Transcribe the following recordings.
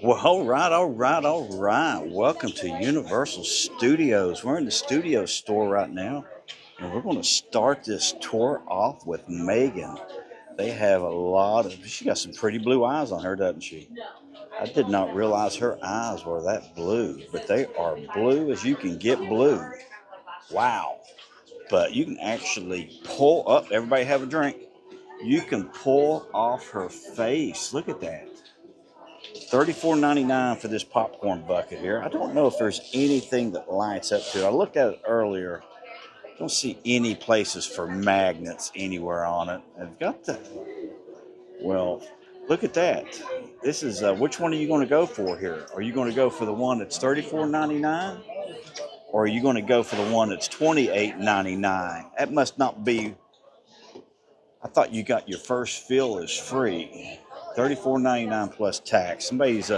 Well, all right. Welcome to Universal Studios. We're in the studio store right now, and we're going to start this tour off with Megan. They have she got some pretty blue eyes on her, doesn't she? I did not realize her eyes were that blue, but they are blue as you can get blue. Wow. But you can actually pull up, everybody have a drink. You can pull off her face. Look at that. $34.99 for this popcorn bucket here. I don't know if there's anything that lights up to it. I looked at it earlier. I don't see any places for magnets anywhere on it. I've got well, look at that. This is, which one are you going to go for here? Are you going to go for the one that's $34.99? Or are you going to go for the one that's $28.99? That must not be, I thought you got your first fill is free. $34.99 plus tax. Somebody's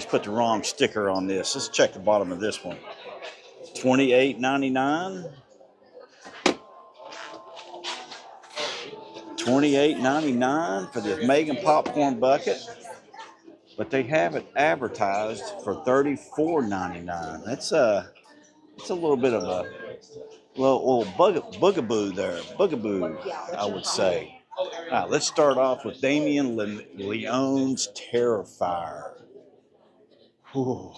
put the wrong sticker on this. Let's check the bottom of this one. $28.99. $28.99 for this Megan popcorn bucket. But they have it advertised for $34.99. That's a little bit of a little bugaboo there. Bugaboo, I would say. All right, let's start off with Damien Leone's Terrifier. Whew.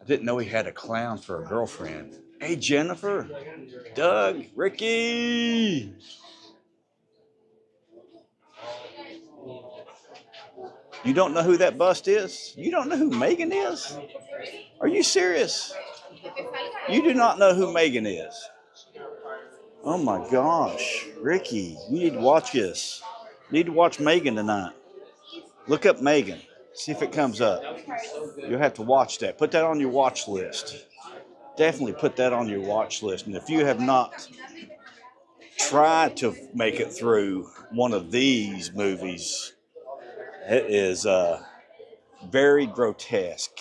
I didn't know he had a clown for a girlfriend. Hey, Jennifer, Doug, Ricky. You don't know who that bust is? You don't know who Megan is? Are you serious? You do not know who Megan is? Oh my gosh, Ricky, you need to watch this. You need to watch Megan tonight. Look up Megan. See if it comes up. You'll have to watch that. Put that on your watch list. Definitely put that on your watch list. And if you have not tried to make it through one of these movies, it is very grotesque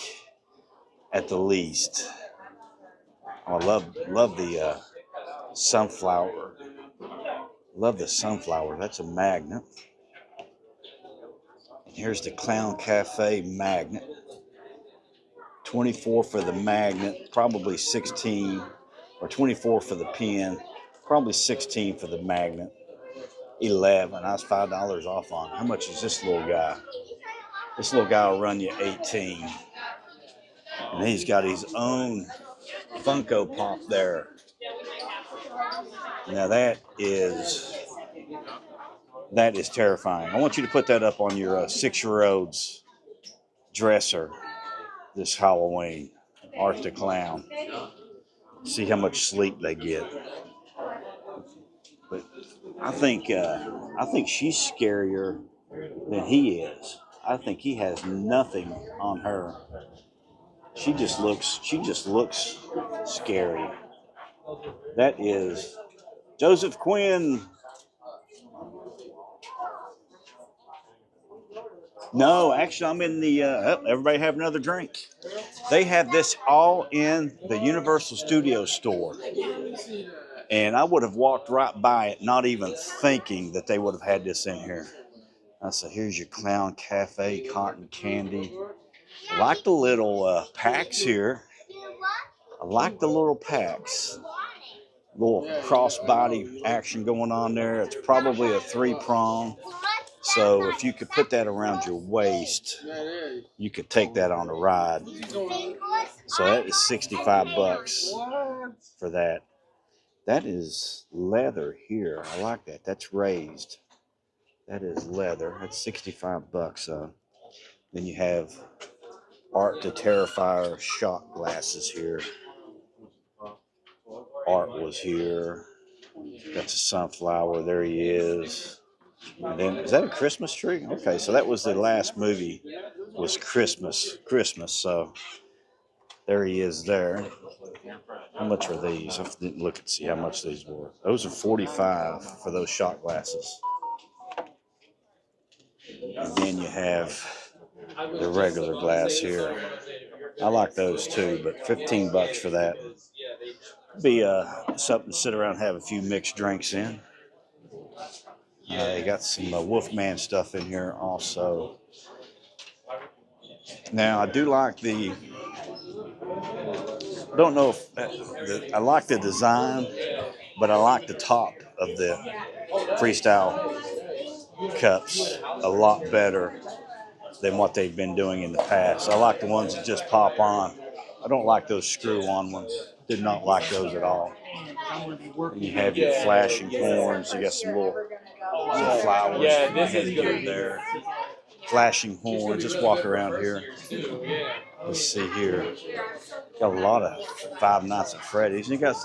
at the least. I love the sunflower. Love the sunflower. That's a magnet. And here's the Clown Cafe magnet. 24 for the magnet, probably 16, or 24 for the pen, probably 16 for the magnet. 11. I was $5 off on. How much is this little guy? This little guy will run you 18. And he's got his own Funko Pop there. Now that is terrifying. I want you to put that up on your 6-year-old's dresser this Halloween. Art the Clown. See how much sleep they get. But I think she's scarier than he is. I think he has nothing on her. She just looks scary. That is Joseph Quinn. No, actually, I'm in the, everybody have another drink. They have this all in the Universal Studios store. And I would have walked right by it, not even thinking that they would have had this in here. I said, here's your Clown Cafe cotton candy. I like the little packs here. I like the little packs. Little crossbody action going on there. It's probably a 3-prong. So if you could put that around your waist, you could take that on a ride. So that is $65 for that. That is leather here. I like that. That's raised. That is leather. That's $65. Then you have Art the Terrifier shot glasses here. Art was here. Got the sunflower. There he is. And then, is that a Christmas tree? Okay, so that was the last movie, was Christmas. So there he is there. How much are these? I didn't look and see how much these were. Those are $45 for those shot glasses. And then you have the regular glass here. I like those too, but $15 for that. Be something to sit around and have a few mixed drinks in. They got some Wolfman stuff in here also. Now I do like the. Don't know if I like the design, but I like the top of the freestyle cups a lot better than what they've been doing in the past. I like the ones that just pop on. I don't like those screw-on ones. Did not like those at all. And you have your flashing horns. You got some flowers. Yeah, this is good there. Flashing horns. Just walk around here. Let's see here. Got a lot of Five Nights at Freddy's. You got.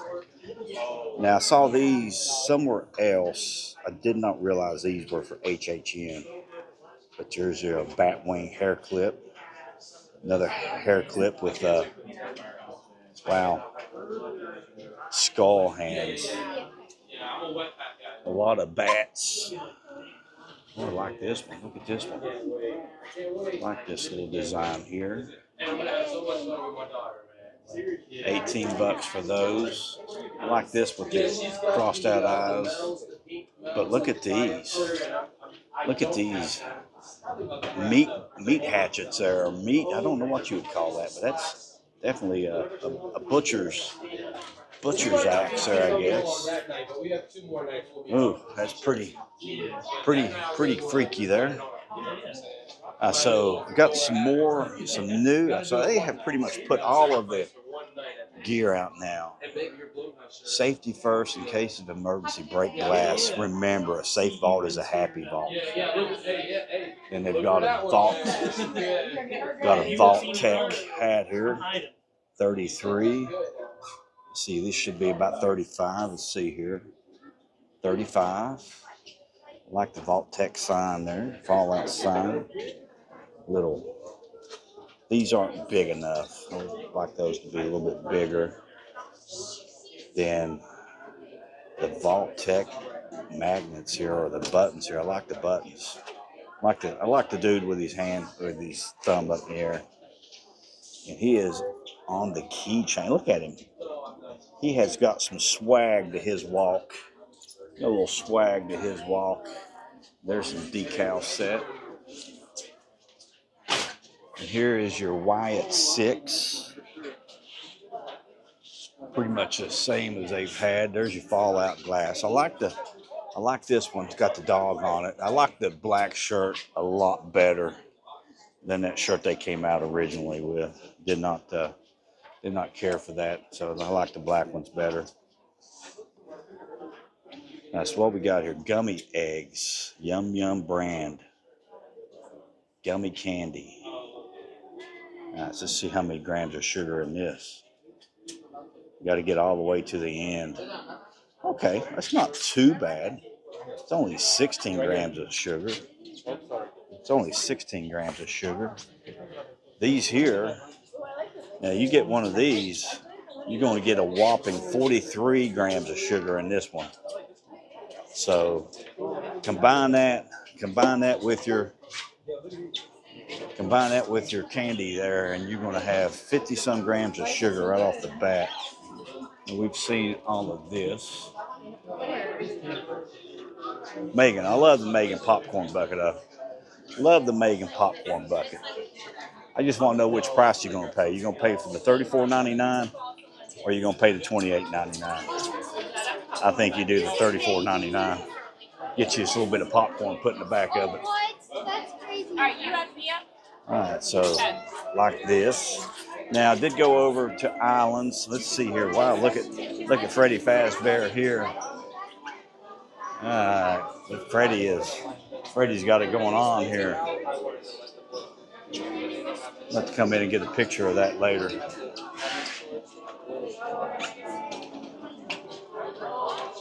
Now I saw these somewhere else. I did not realize these were for HHN. But there's your Batwing hair clip. Another hair clip with wow, skull hands. A lot of bats. Oh, I like this one. Look at this one. I like this little design here. 18 bucks for those. I like this with the crossed out eyes. But look at these. Look at these meat hatchets there. Meat, I don't know what you would call that, but that's definitely a butcher's axe there, I guess. Ooh, that's pretty freaky there. So got some new. So they have pretty much put all of the gear out now. Safety first in case of emergency. Break glass. Remember, a safe vault is a happy vault. And they've got a vault tech hat here. 33. Let's see, this should be about 35. Let's see here. 35. I like the Vault Tech sign there. Fallout sign. These aren't big enough. I would like those to be a little bit bigger. Then the Vault Tech magnets here, or the buttons here. I like the buttons. I like the dude with his thumb up in the air. And he is on the keychain. Look at him. He has got some swag to his walk. A little swag to his walk. There's some decals set. And here is your Wyatt 6. Pretty much the same as they've had. There's your Fallout glass. I like this one. It's got the dog on it. I like the black shirt a lot better than that shirt they came out originally with. Did not care for that. So I like the black ones better. That's what we got here. Gummy eggs. Yum Yum brand. Gummy candy. Let's just see how many grams of sugar in this. You got to get all the way to the end. Okay, that's not too bad. It's only 16 grams of sugar. It's only 16 grams of sugar. These here, now you get one of these, you're going to get a whopping 43 grams of sugar in this one. So combine that with your candy there, and you're going to have 50 some grams of sugar right off the bat. And we've seen all of this. Megan, I love the Megan popcorn bucket. I love the Megan popcorn bucket. I just want to know which price you're going to pay. You're going to pay for the $34.99 or you're going to pay the $28.99. I think you do the $34.99. Get you just a little bit of popcorn put in the back of it. That's crazy. All right, you have Mia? All right, so like this. Now I did go over to Islands. Let's see here. Wow, look at Freddy Fazbear here. Freddy's got it going on here. I'll have to come in and get a picture of that later.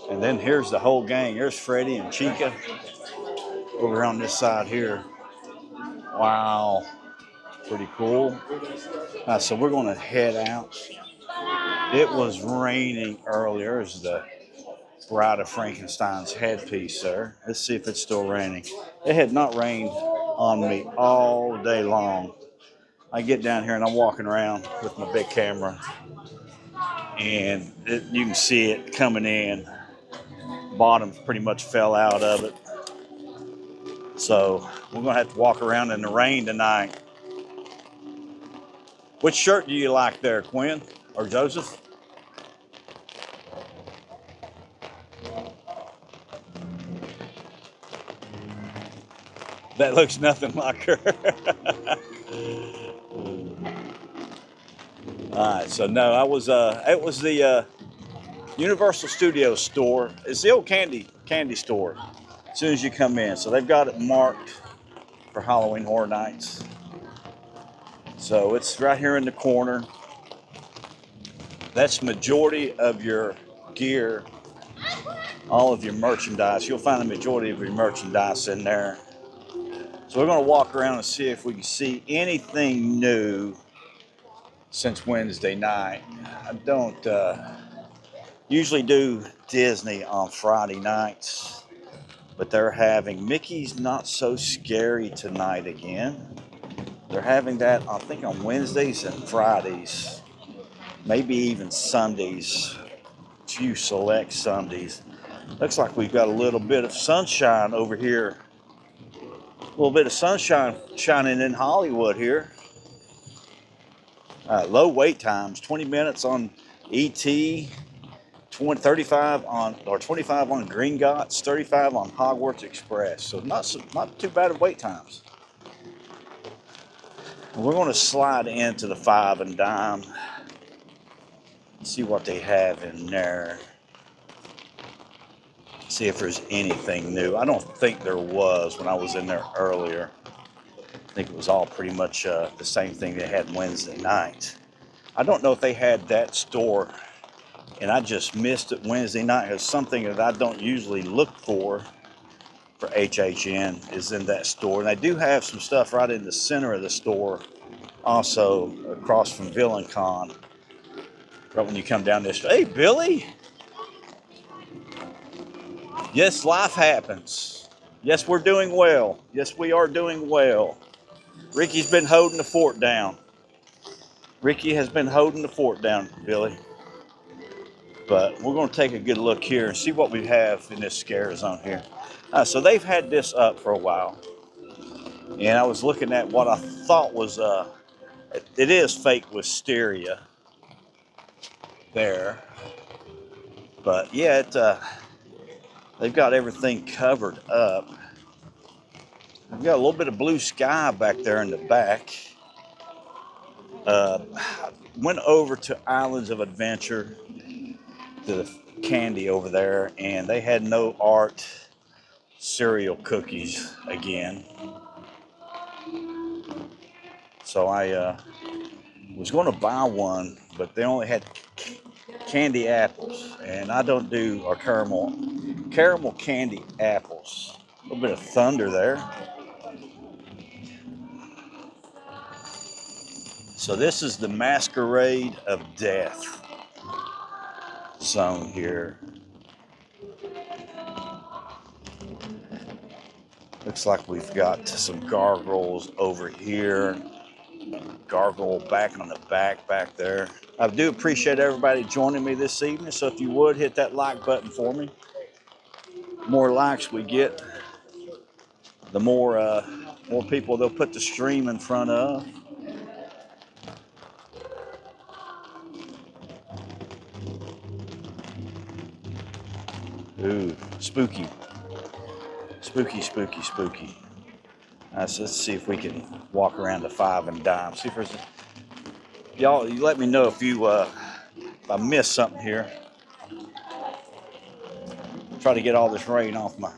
And then here's the whole gang. There's Freddy and Chica over on this side here. Wow, pretty cool. So we're going to head out. It was raining earlier. There's the Bride of Frankenstein's headpiece there. Let's see if it's still raining. It had not rained on me all day long. I get down here and I'm walking around with my big camera, and you can see it coming in. Bottom pretty much fell out of it. So we're going to have to walk around in the rain tonight. Which shirt do you like there, Quinn or Joseph? That looks nothing like her. All right, so no, it was the Universal Studios store. It's the old candy store. As soon as you come in, so they've got it marked for Halloween Horror Nights. So it's right here in the corner. That's majority of your gear, all of your merchandise. You'll find the majority of your merchandise in there. So we're going to walk around and see if we can see anything new since Wednesday night. I don't usually do Disney on Friday nights, but they're having Mickey's Not So Scary tonight again. They're having that, I think, on Wednesdays and Fridays, maybe even Sundays, few select Sundays. Looks like we've got a little bit of sunshine over here. A little bit of sunshine shining in Hollywood here. Low wait times, 20 minutes on ET, 35 on Gringotts, 35 on Hogwarts Express. So not too bad of wait times. We're going to slide into the 5 and Dime, see what they have in there, see if there's anything new. I don't think there was when I was in there earlier. I think it was all pretty much the same thing they had Wednesday night. I don't know if they had that store and I just missed it Wednesday night. It's something that I don't usually look for HHN is in that store. And they do have some stuff right in the center of the store, also across from VillainCon. Right when you come down this, hey, Billy. Yes, life happens. Yes, we're doing well. Yes, we are doing well. Ricky's been holding the fort down. Ricky has been holding the fort down, Billy. But we're going to take a good look here and see what we have in this scare zone here. So they've had this up for a while. And I was looking at what I thought was, it is fake wisteria there. But yeah, they've got everything covered up. We've got a little bit of blue sky back there in the back. Went over to Islands of Adventure, to the candy over there, and they had no art cereal cookies again. So I was going to buy one, but they only had candy apples, and I don't do our caramel candy apples. A little bit of thunder there. So this is the Masquerade of Death zone here. Looks like we've got some gargoyles over here. Gargoyle back on the back there. I do appreciate everybody joining me this evening. So if you would hit that like button for me. The more likes we get, the more people they'll put the stream in front of. Ooh, spooky. Spooky, spooky, spooky. So let's see if we can walk around the 5 and Dime. See if there's y'all. You let me know if I missed something here. Try to get all this rain off my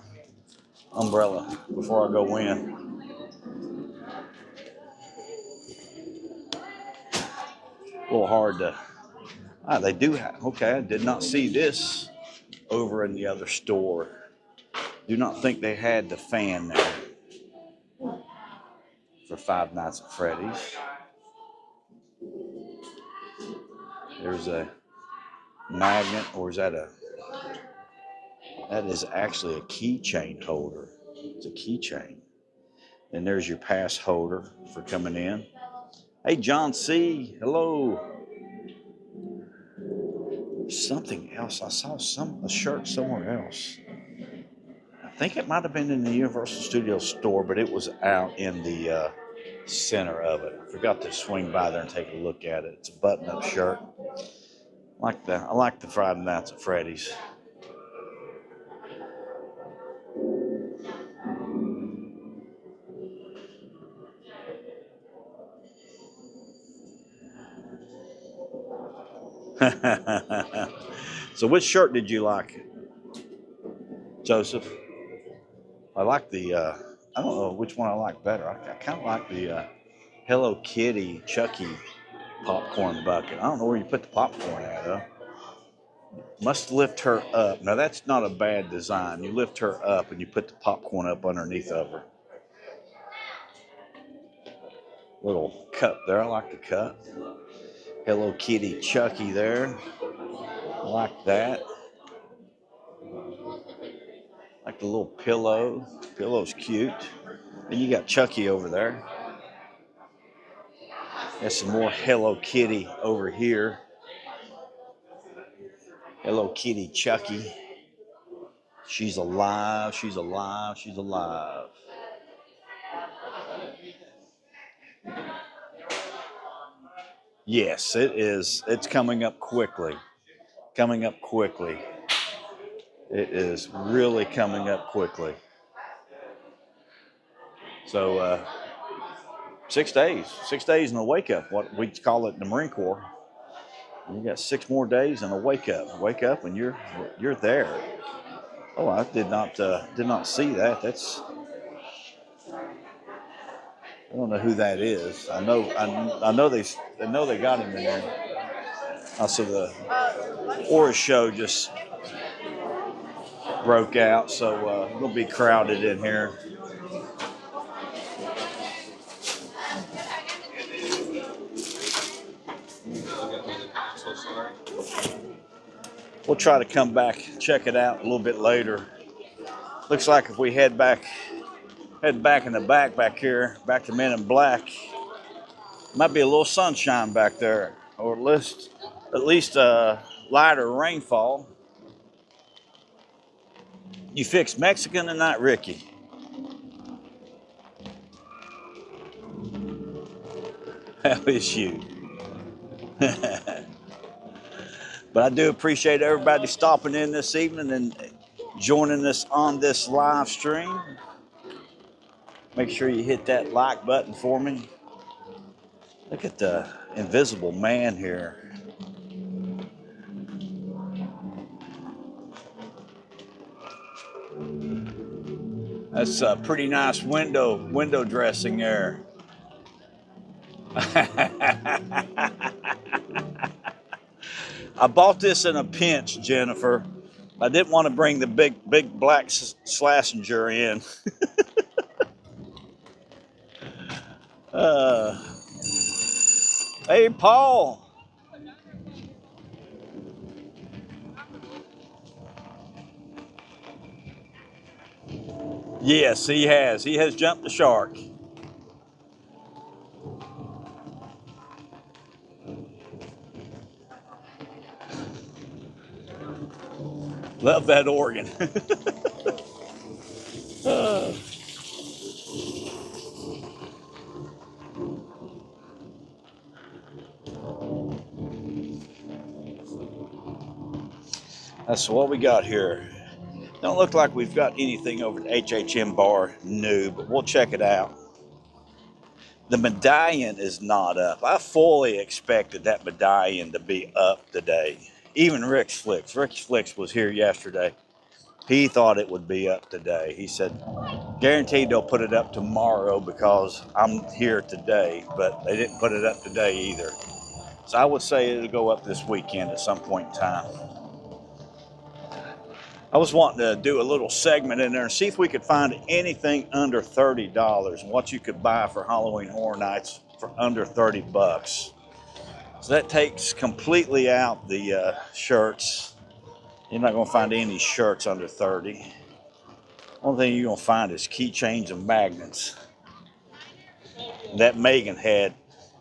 umbrella before I go in. A little hard to. They do have. Okay, I did not see this over in the other store. Do not think they had the fan there for Five Nights at Freddy's. There's a magnet, or is that that is actually a keychain holder. It's a keychain. And there's your pass holder for coming in. Hey, John C. Hello. Something else. I saw a shirt somewhere else. I think it might have been in the Universal Studios store, but it was out in the center of it. I forgot to swing by there and take a look at it. It's a button-up shirt. I like the Friday Nights at Freddy's. So which shirt did you like, Joseph? I like the, I don't know which one I like better. I kind of like the Hello Kitty Chucky popcorn bucket. I don't know where you put the popcorn at, though. Must lift her up. Now, that's not a bad design. You lift her up and you put the popcorn up underneath of her. Little cup there. I like the cup. Hello Kitty Chucky there. I like that. Like the little pillow. Pillow's cute. And you got Chucky over there. There's some more Hello Kitty over here. Hello Kitty Chucky. She's alive. She's alive. She's alive. Yes, it is. It's coming up quickly. Coming up quickly. It is really coming up quickly. So 6 days. 6 days in a wake up. What we call it in the Marine Corps. You got 6 more days and a wake up. Wake up and you're there. Oh, I did not see that. I don't know who that is. I know they got him in there. Also, the Aura show just broke out, so it'll be crowded in here. We'll try to come back, check it out a little bit later. Looks like if we head back in the back here, back to Men in Black, might be a little sunshine back there, or at least lighter rainfall. You fix Mexican tonight, Ricky? How is you? But I do appreciate everybody stopping in this evening and joining us on this live stream. Make sure you hit that like button for me. Look at the invisible man here. That's a pretty nice window dressing there. I bought this in a pinch, Jennifer. I didn't want to bring the big black Slazenger in. Hey, Paul. Yes, he has. He has jumped the shark. Love that organ. That's what we got here. Don't look like we've got anything over at HHN bar new, but we'll check it out. The medallion is not up. I fully expected that medallion to be up today. Even Rick's Flicks was here yesterday. He thought it would be up today. He said, guaranteed they'll put it up tomorrow because I'm here today, but they didn't put it up today either. So I would say it'll go up this weekend at some point in time. I was wanting to do a little segment in there and see if we could find anything under $30 and what you could buy for Halloween Horror Nights for under 30 bucks. So that takes completely out the shirts. You're not going to find any shirts under 30. Only thing you're going to find is keychains and magnets. That Megan had,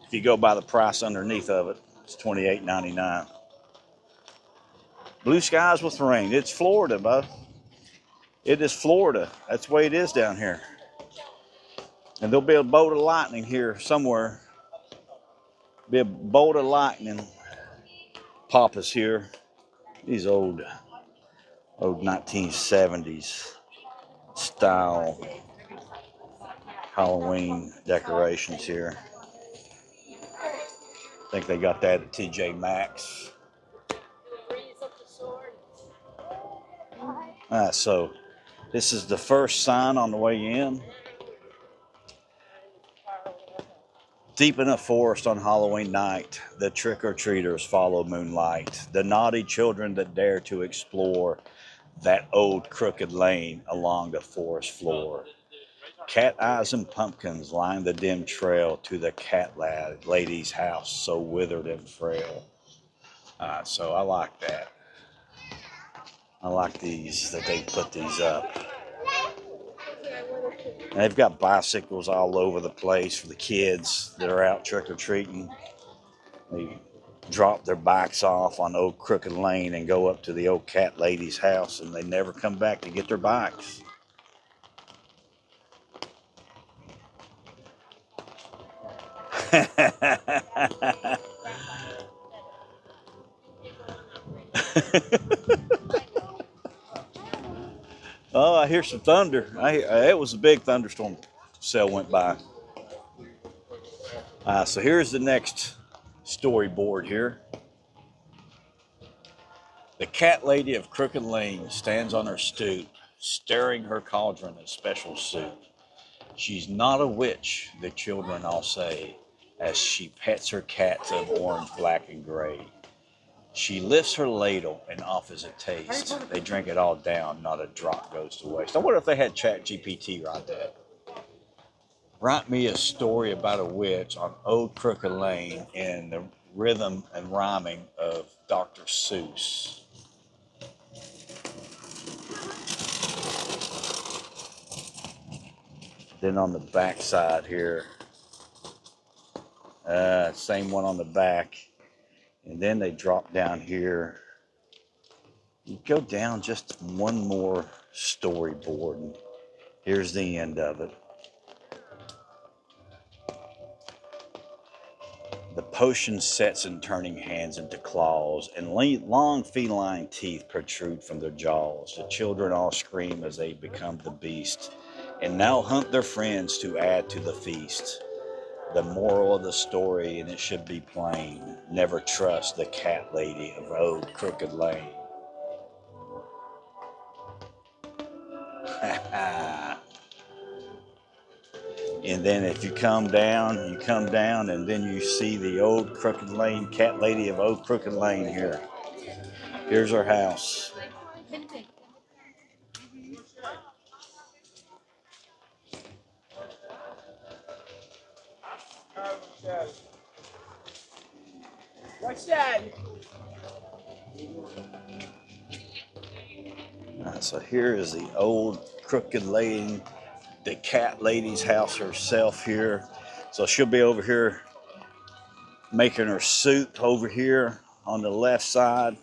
if you go by the price underneath of it, it's $28.99. Blue skies with rain. It's Florida, bud. It is Florida. That's the way it is down here. And there'll be a bolt of lightning here somewhere. Be a bolt of lightning pop us here. These old 1970s style Halloween decorations here. I think they got that at TJ Maxx. Alright, so this is the first sign on the way in. Deep in the forest on Halloween night, the trick-or-treaters follow moonlight, the naughty children that dare to explore that old crooked lane along the forest floor. Cat eyes and pumpkins line the dim trail to the cat lady's house, so withered and frail. So I like that. I like these, that they put these up. And they've got bicycles all over the place for the kids that are out trick-or-treating. They drop their bikes off on Old Crooked Lane and go up to the old cat lady's house, and they never come back to get their bikes. Oh, I hear some thunder. It was a big thunderstorm cell went by. So here's the next storyboard here. The cat lady of Crooked Lane stands on her stoop, stirring her cauldron of special soup. She's not a witch, the children all say, as she pets her cats of orange, black, and gray. She lifts her ladle and offers a taste. They drink it all down, not a drop goes to waste. I wonder if they had ChatGPT write that. Write me a story about a witch on Old Crooked Lane in the rhythm and rhyming of Dr. Seuss. Then on the back side here, same one on the back. And then they drop down here. You go down just one more storyboard, and here's the end of it. The potion sets in turning hands into claws, and long feline teeth protrude from their jaws. The children all scream as they become the beast, and now hunt their friends to add to the feast. The moral of the story, and it should be plain, never trust the cat lady of Old Crooked Lane. And then if you come down, and then you see the Old Crooked Lane, cat lady of Old Crooked Lane here. Here's her house. What's that? So here is the Old Crooked Lane, the cat lady's house herself here. So she'll be over here making her soup over here on the left side.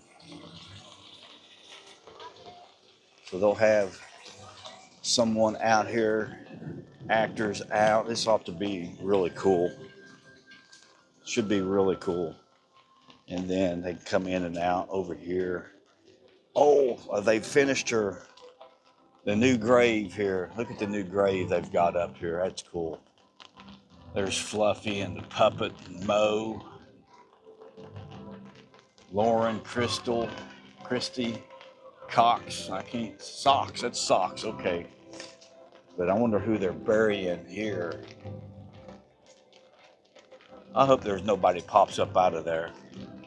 So they'll have someone out here, actors out. This ought to be really cool. Should be really cool. And then they come in and out over here. Oh, they finished the new grave here. Look at the new grave they've got up here. That's cool. There's Fluffy and the puppet and Mo. Lauren, Crystal, Christy, Cox. Socks. That's Socks. Okay. But I wonder who they're burying here. I hope there's nobody pops up out of there.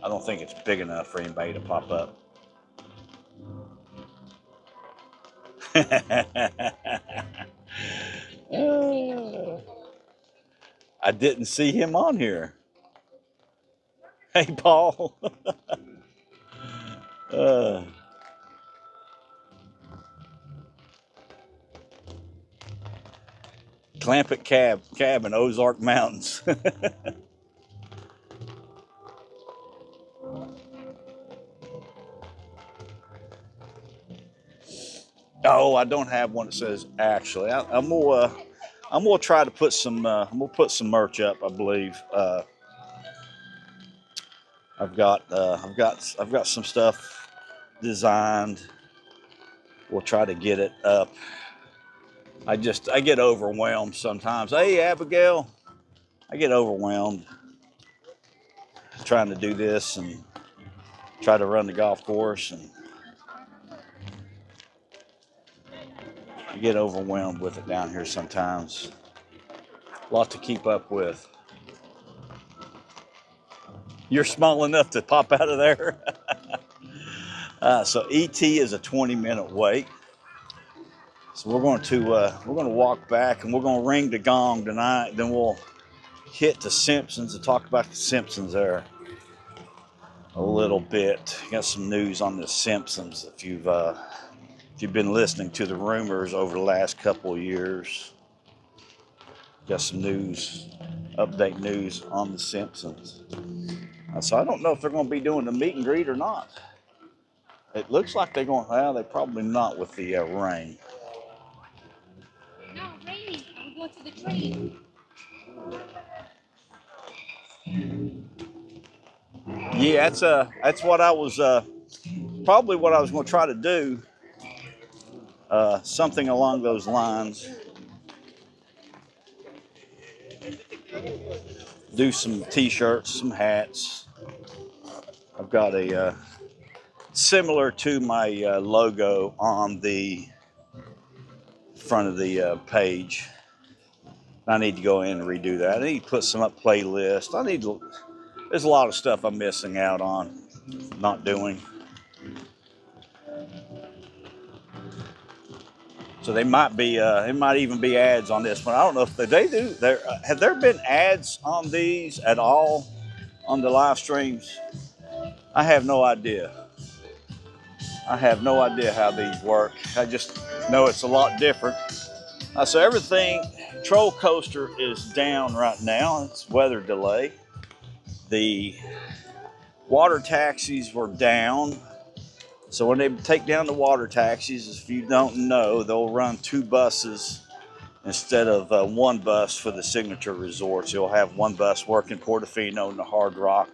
I don't think it's big enough for anybody to pop up. I didn't see him on here. Hey, Paul. Clampett Cab in Ozark Mountains. Oh, I don't have one that says actually. I'm gonna I'm gonna try to put some. I'm gonna put some merch up. I believe. I've got some stuff designed. We'll try to get it up. I get overwhelmed sometimes. Hey, Abigail, I get overwhelmed trying to do this and try to run the golf course, and I get overwhelmed with it down here sometimes. A lot to keep up with. You're small enough to pop out of there. So ET is a 20-minute wait. So we're going to walk back and we're going to ring the gong tonight. Then we'll hit the Simpsons and talk about the Simpsons there a little bit. Got some news on the Simpsons if you've been listening to the rumors over the last couple of years. Got some news, update news on the Simpsons. So I don't know if they're going to be doing the meet and greet or not. It looks like they're going. Well, they probably not with the rain. No, raining. I'm going to the train. Yeah, that's what I was probably what I was going to try to do. Something along those lines. Do some T-shirts, some hats. I've got a similar to my logo on the front of the page. I need to go in and redo that. I need to put some up playlist. There's a lot of stuff I'm missing out on, not doing. So they might be, it might even be ads on this one. I don't know if they do. Have there been ads on these at all on the live streams? I have no idea. I have no idea how these work. I just know it's a lot different. So everything, Troll Coaster is down right now. It's weather delay. The water taxis were down. So when they take down the water taxis, if you don't know, they'll run 2 buses instead of 1 bus for the signature resorts. You'll have 1 bus working Portofino and the Hard Rock,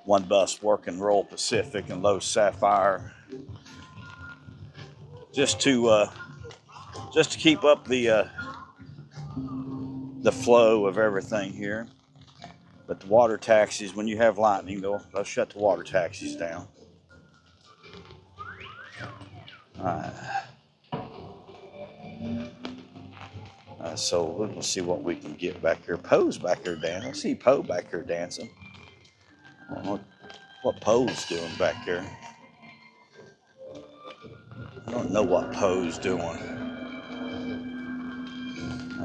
1 bus working Royal Pacific and Low Sapphire, just to keep up the flow of everything here. But the water taxis, when you have lightning, they'll shut the water taxis down. So we'll see what we can get back here. Poe's back here dancing. I see Poe back here dancing. I don't know what Poe's doing back here. I don't know what Poe's doing.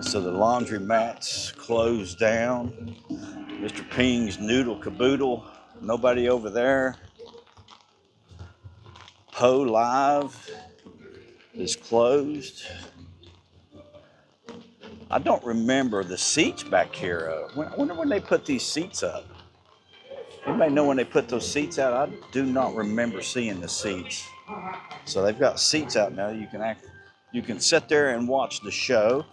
So the laundry mat's closed down. Mr. Ping's Noodle Caboodle, nobody over there. Poe Live is closed. I don't remember the seats back here. I wonder when they put these seats up. Anybody know when they put those seats out? I do not remember seeing the seats. So they've got seats out now. You can sit there and watch the show.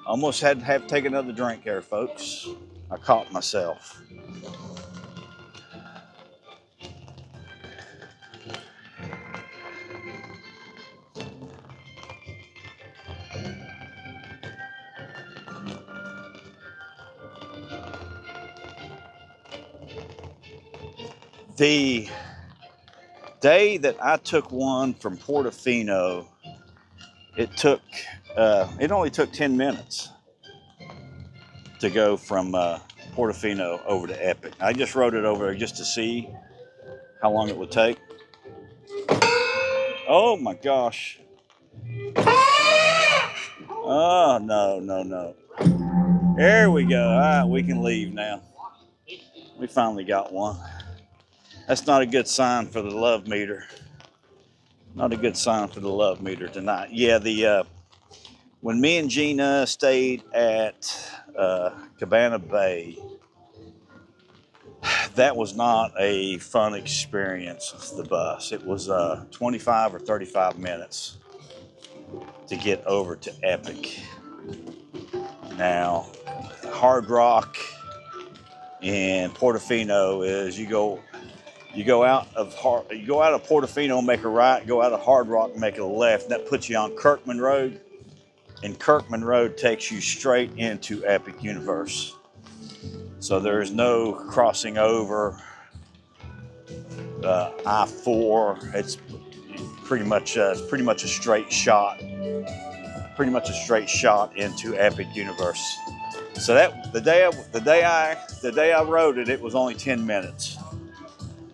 Almost had to have take another drink there, folks. I caught myself. The day that I took one from Portofino, it only took 10 minutes to go from Portofino over to Epic. I just rode it over just to see how long it would take. Oh my gosh. Oh, no. There we go. All right, we can leave now. We finally got one. That's not a good sign for the love meter. Not a good sign for the love meter tonight. Yeah, when me and Gina stayed at Cabana Bay, that was not a fun experience with the bus. It was 25 or 35 minutes to get over to Epic. Now, Hard Rock in Portofino is you go out of Portofino and make a right, go out of Hard Rock and make a left. And that puts you on Kirkman Road, and Kirkman Road takes you straight into Epic Universe. So there's no crossing over I-4. It's pretty much a straight shot. Pretty much a straight shot into Epic Universe. So that the day I rode it, it was only 10 minutes.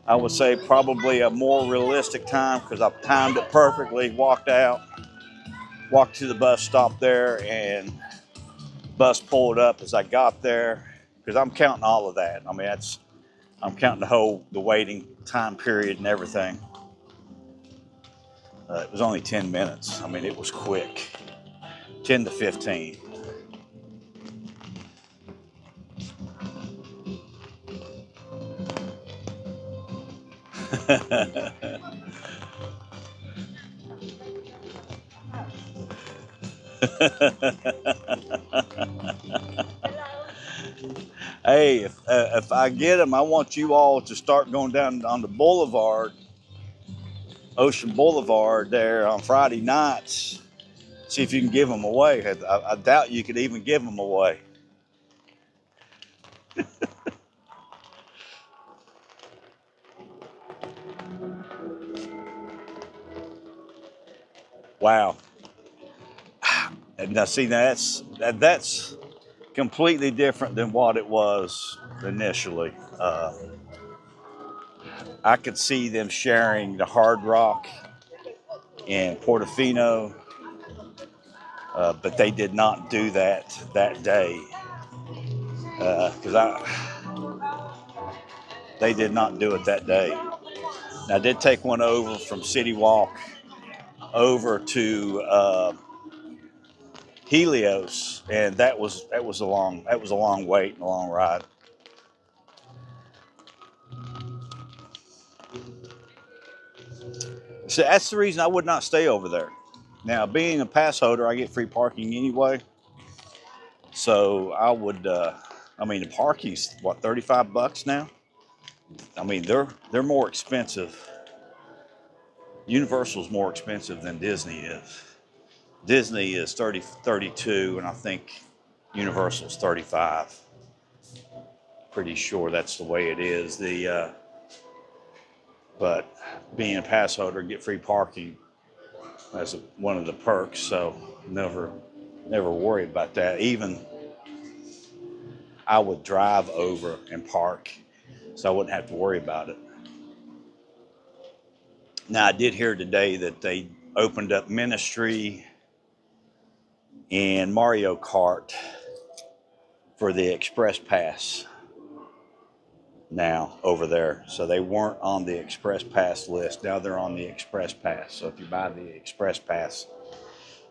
I would say probably a more realistic time because I timed it perfectly. Walked to the bus stop there, and bus pulled up as I got there because I'm counting all of that. I mean, I'm counting the waiting time period and everything. It was only 10 minutes. I mean, it was quick, 10 to 15. Hey, if I get them, I want you all to start going down on the boulevard, Ocean Boulevard there on Friday nights. See if you can give them away. I doubt you could even give them away. Wow. And now see, that's completely different than what it was initially. I could see them sharing the Hard Rock in Portofino, but they did not do that day because they did not do it that day. Now, I did take one over from CityWalk over to Helios, and that was a long wait and a long ride. So that's the reason I would not stay over there. Now, being a pass holder, I get free parking anyway. So I would. I mean, the parking's what, $35 now. I mean, they're more expensive. Universal's more expensive than Disney is. Disney is 32, and I think Universal's 35. Pretty sure that's the way it is. But being a pass holder, get free parking. That's one of the perks. So never worry about that. Even I would drive over and park, so I wouldn't have to worry about it. Now, I did hear today that they opened up Ministry and Mario Kart for the Express Pass now over there. So they weren't on the Express Pass list. Now they're on the Express Pass. So if you buy the Express Pass,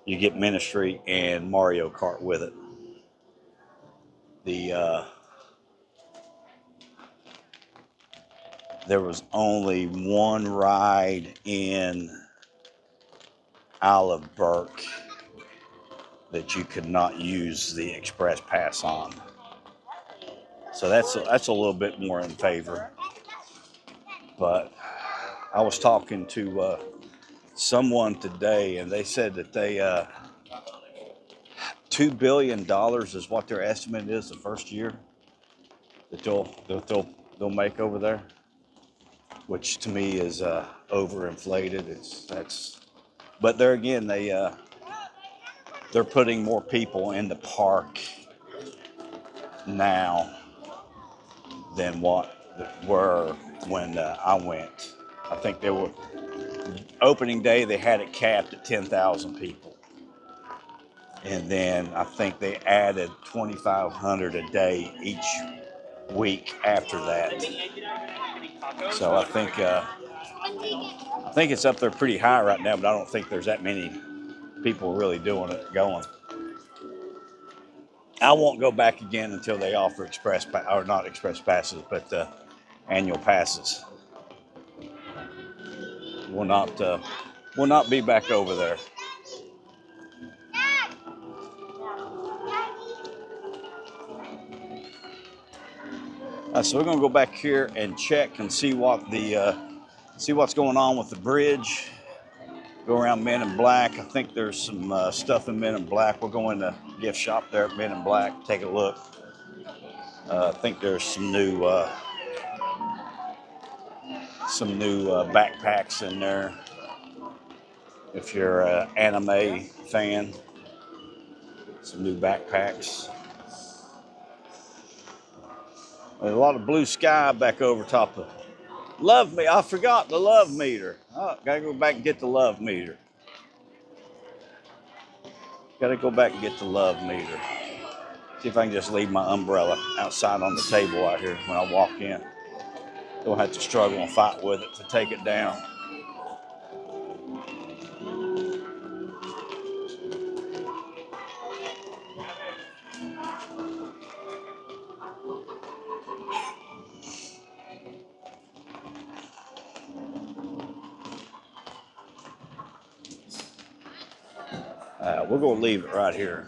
you get Ministry and Mario Kart with it. There was only one ride in Isle of Burke that you could not use the Express Pass on. So that's a little bit more in favor. But I was talking to someone today, and they said that they $2 billion is what their estimate is the first year that they'll make over there, which to me is overinflated. But there again, they're putting more people in the park now than what were when I went. I think they were opening day. They had it capped at 10,000 people, and then I think they added 2,500 a day each week after that. So I think it's up there pretty high right now, but I don't think there's that many people really going. I won't go back again until they offer not express passes, but annual passes. Will not be back over there. So we're gonna go back here and check and see what the see what's going on with the bridge. Go around Men in Black. I think there's some stuff in Men in Black. We'll go in the gift shop there at Men in Black, take a look. I think there's some new backpacks in there. If you're an anime fan, some new backpacks. There's a lot of blue sky back over top of. Love me. I forgot the love meter. Oh, gotta go back and get the love meter. Gotta go back and get the love meter. See if I can just leave my umbrella outside on the table out here when I walk in. Don't have to struggle and fight with it to take it down. We're gonna leave it right here.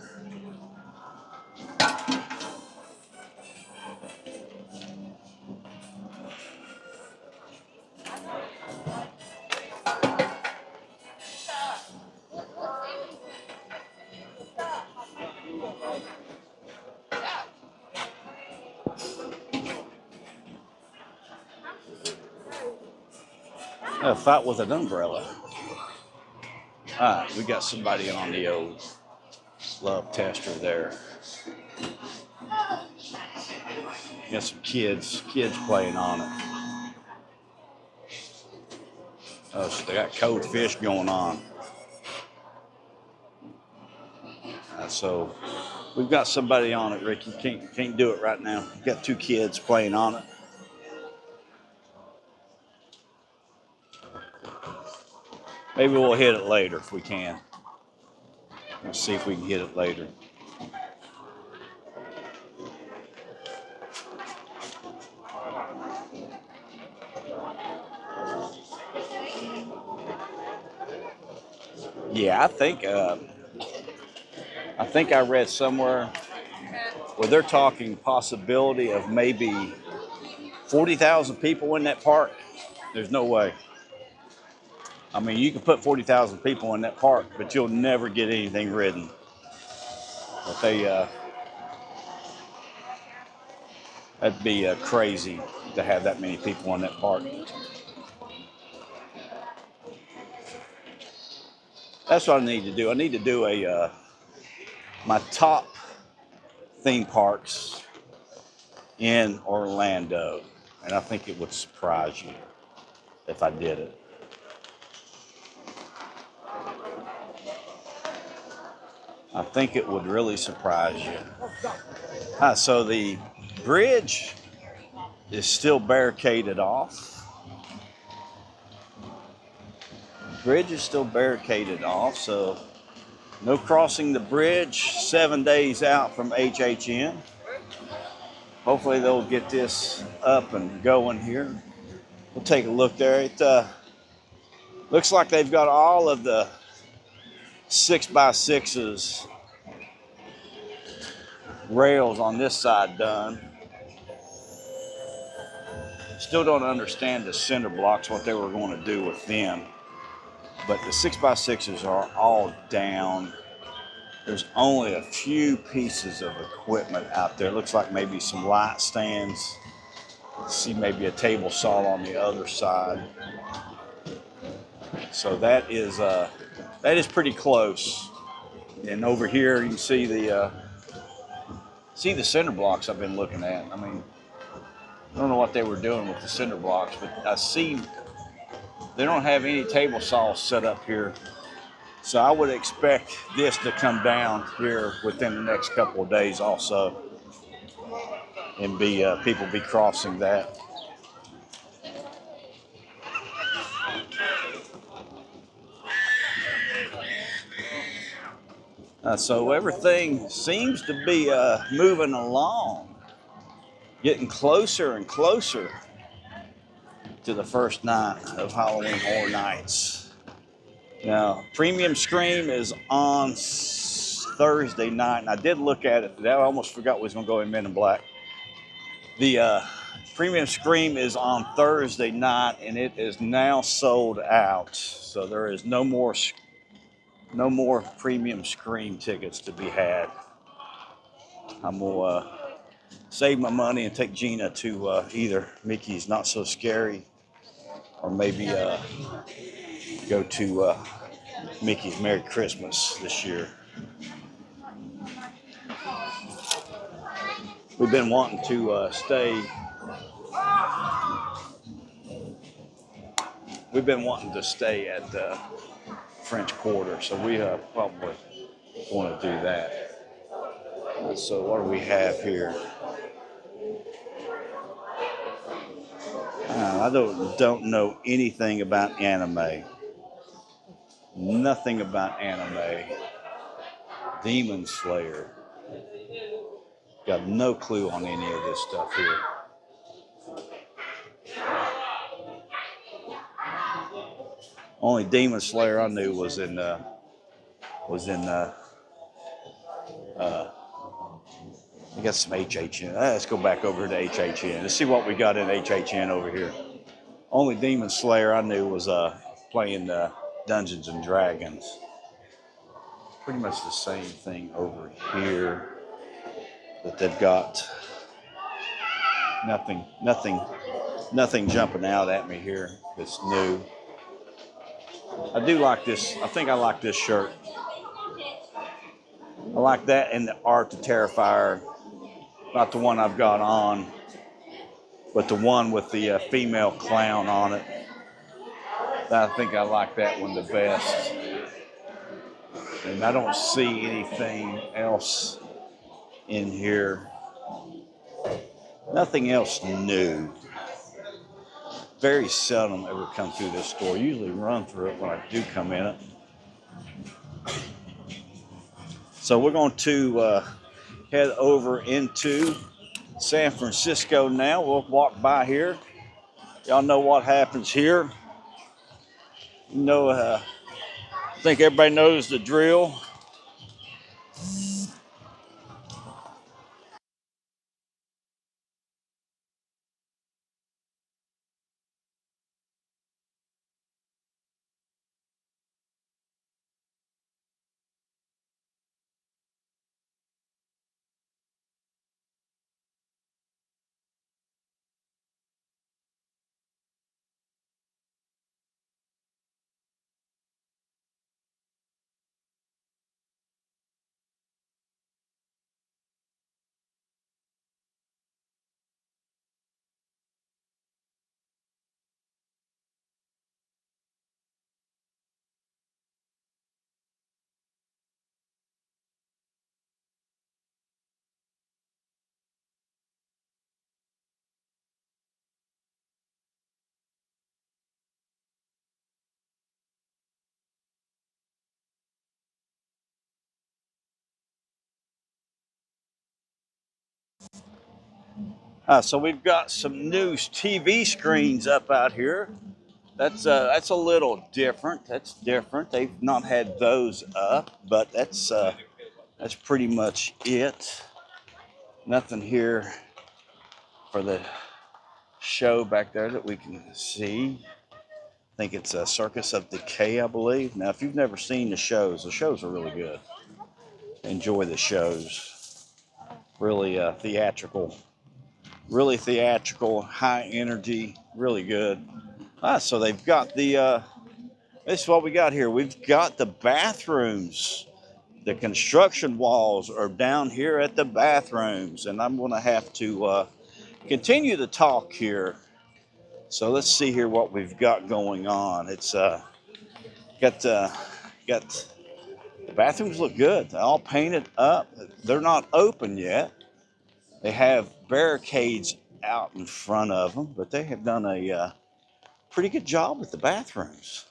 A fight with an umbrella. All right, we got somebody on the old love tester there. Got some kids playing on it. Oh, so they got code fish going on. So we've got somebody on it, Rick. You can't do it right now. We've got two kids playing on it. Maybe we'll hit it later if we can. Let's see if we can hit it later. Yeah, I think I read somewhere where they're talking possibility of maybe 40,000 people in that park. There's no way. I mean, you can put 40,000 people in that park, but you'll never get anything ridden. But that'd be crazy to have that many people in that park. That's what I need to do. I need to do my top theme parks in Orlando, and I think it would surprise you if I did it. I think it would really surprise you. So the bridge is still barricaded off. Bridge is still barricaded off, so no crossing the bridge 7 days out from HHN. Hopefully they'll get this up and going here. We'll take a look there. It looks like they've got all of the 6x6s rails on this side done. Still don't understand the cinder blocks, what they were going to do with them. But the 6x6s are all down. There's only a few pieces of equipment out there. Looks like maybe some light stands. See maybe a table saw on the other side. So that is pretty close. And over here you can see the cinder blocks I've been looking at. I mean, I don't know what they were doing with the cinder blocks, but I see they don't have any table saws set up here. So I would expect this to come down here within the next couple of days also. And people be crossing that. So everything seems to be moving along, getting closer and closer to the first night of Halloween Horror Nights. Now, Premium Scream is on Thursday night, and I did look at it today. I almost forgot we was going to go in Men in Black. The Premium Scream is on Thursday night, and it is now sold out. So there is no more Premium Scream tickets to be had. I'm gonna save my money and take Gina to either Mickey's Not So Scary, or maybe go to Mickey's Merry Christmas this year. We've been wanting to stay. We've been wanting to stay at the French Quarter, so we probably want to do that. So what do we have here? I don't know anything about anime. Nothing about anime. Demon Slayer. Got no clue on any of this stuff here. Only Demon Slayer I knew was in I got some HHN. Let's go back over to HHN. Let's see what we got in HHN over here. Only Demon Slayer I knew was playing Dungeons and Dragons. Pretty much the same thing over here, but they've got nothing jumping out at me here that's new. I do like this. I think I like this shirt. I like that and the Art to Terrifier. Not the one I've got on, but the one with the female clown on it. I think I like that one the best. And I don't see anything else in here. Nothing else new. Very seldom ever come through this store. Usually run through it when I do come in it. So we're going to head over into San Francisco now. We'll walk by here. Y'all know what happens here. You know, I think everybody knows the drill. So we've got some new TV screens up out here. That's a little different. That's different. They've not had those up, but that's pretty much it. Nothing here for the show back there that we can see. I think it's a Circus of Decay, I believe. Now, if you've never seen the shows are really good. Enjoy the shows. Really theatrical, high energy, really good. So they've got the. This is what we got here. We've got the bathrooms. The construction walls are down here at the bathrooms, and I'm going to have to continue to talk here. So let's see here what we've got going on. It's got the bathrooms look good. They're all painted up. They're not open yet. They have barricades out in front of them, but they have done a pretty good job with the bathrooms.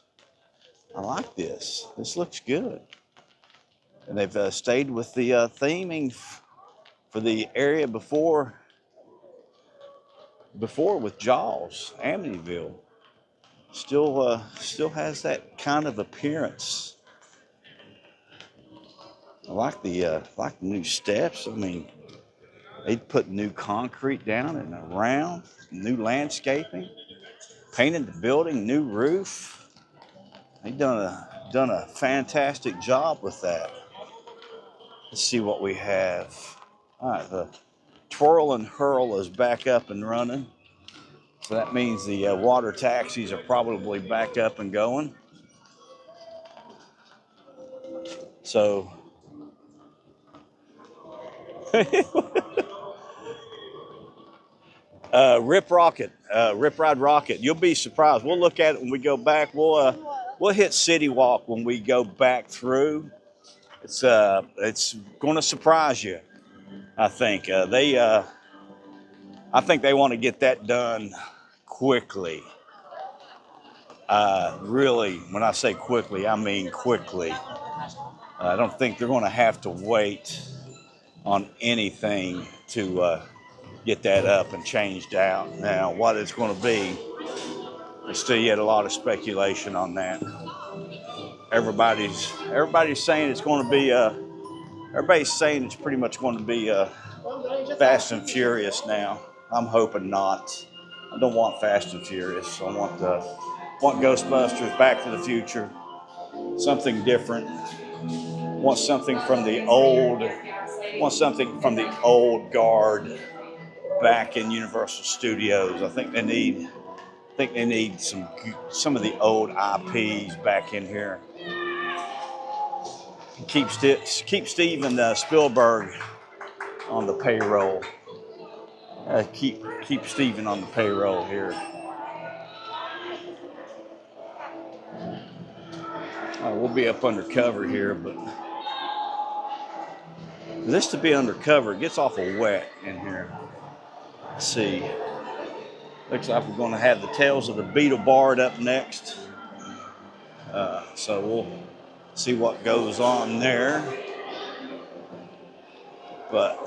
I like this. This looks good. And they've stayed with the theming for the area before with Jaws, Amityville. Still has that kind of appearance. I like the new steps. I mean, They put new concrete down and around, new landscaping, painted the building, new roof. They done a fantastic job with that. Let's see what we have. All right, the Twirl and Hurl is back up and running. So that means the water taxis are probably back up and going. So Ride Rockit. You'll be surprised. We'll look at it when we go back. We'll hit CityWalk when we go back through. It's going to surprise you. I think I think they want to get that done quickly. Really, when I say quickly, I mean quickly. I don't think they're going to have to wait on anything to get that up and changed out. Now, what it's going to be, there's still yet a lot of speculation on that. Everybody's saying it's going to be everybody's saying it's pretty much going to be Fast and Furious now. I'm hoping not. I don't want Fast and Furious. I want Ghostbusters, Back to the Future, something different. Want something from the old. Want something from the old guard back in Universal Studios. I think they need some of the old IPs back in here. Keep Steven Spielberg on the payroll. Keep Steven on the payroll here. We'll be up undercover here, but this to be undercover, it gets awful wet in here. Let's see. Looks like we're going to have the Tales of the Beetle Bard up next. So we'll see what goes on there. But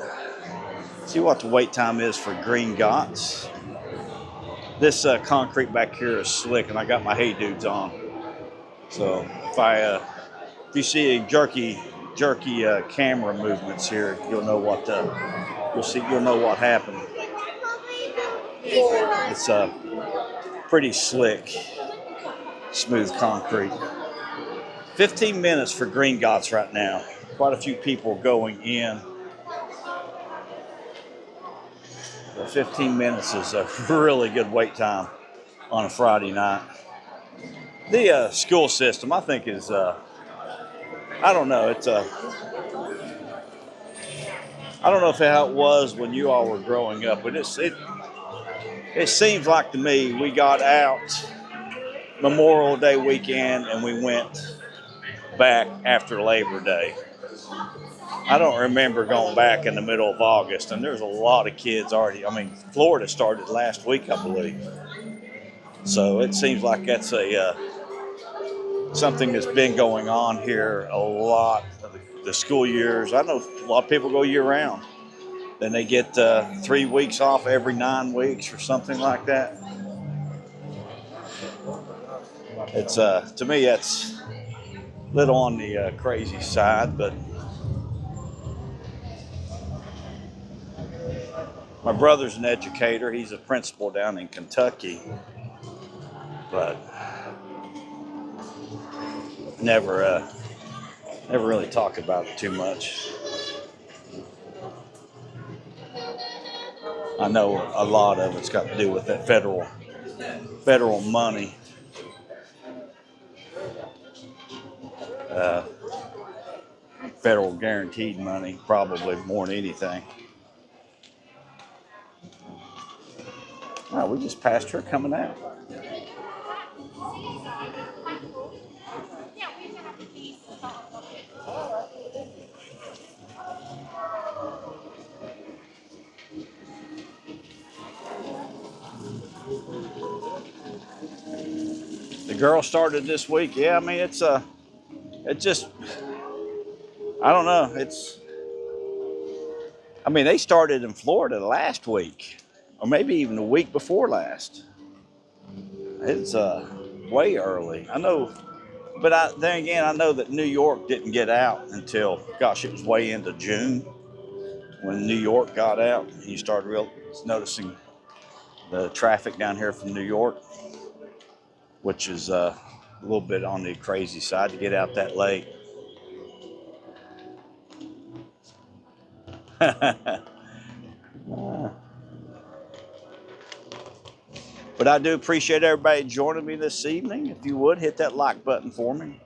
see what the wait time is for Green Gots. This concrete back here is slick, and I got my Hey Dudes on. So if you see jerky camera movements here, you'll know what happened. It's pretty slick, smooth concrete. 15 minutes for Green Gots right now. Quite a few people going in. 15 minutes is a really good wait time on a Friday night. The school system, I think, is I don't know. I don't know how it was when you all were growing up, but it seems like to me we got out Memorial Day weekend and we went back after Labor Day. I don't remember going back in the middle of August, and there's a lot of kids already. I mean, Florida started last week, I believe. So it seems like that's something that's been going on here a lot of the school years. I know a lot of people go year round. Then they get 3 weeks off every 9 weeks or something like that. It's to me, that's a little on the crazy side, but my brother's an educator. He's a principal down in Kentucky, but never really talk about it too much. I know a lot of it's got to do with that federal money. Federal guaranteed money, probably more than anything. Oh, we just passed her coming out. The girl started this week. Yeah, I mean, it just, I don't know. I mean, they started in Florida last week, or maybe even the week before last. It's way early. I know, but then again, I know that New York didn't get out until, gosh, it was way into June. when New York got out, you started noticing the traffic down here from New York, which is a little bit on the crazy side to get out that late. But I do appreciate everybody joining me this evening. If you would, hit that like button for me.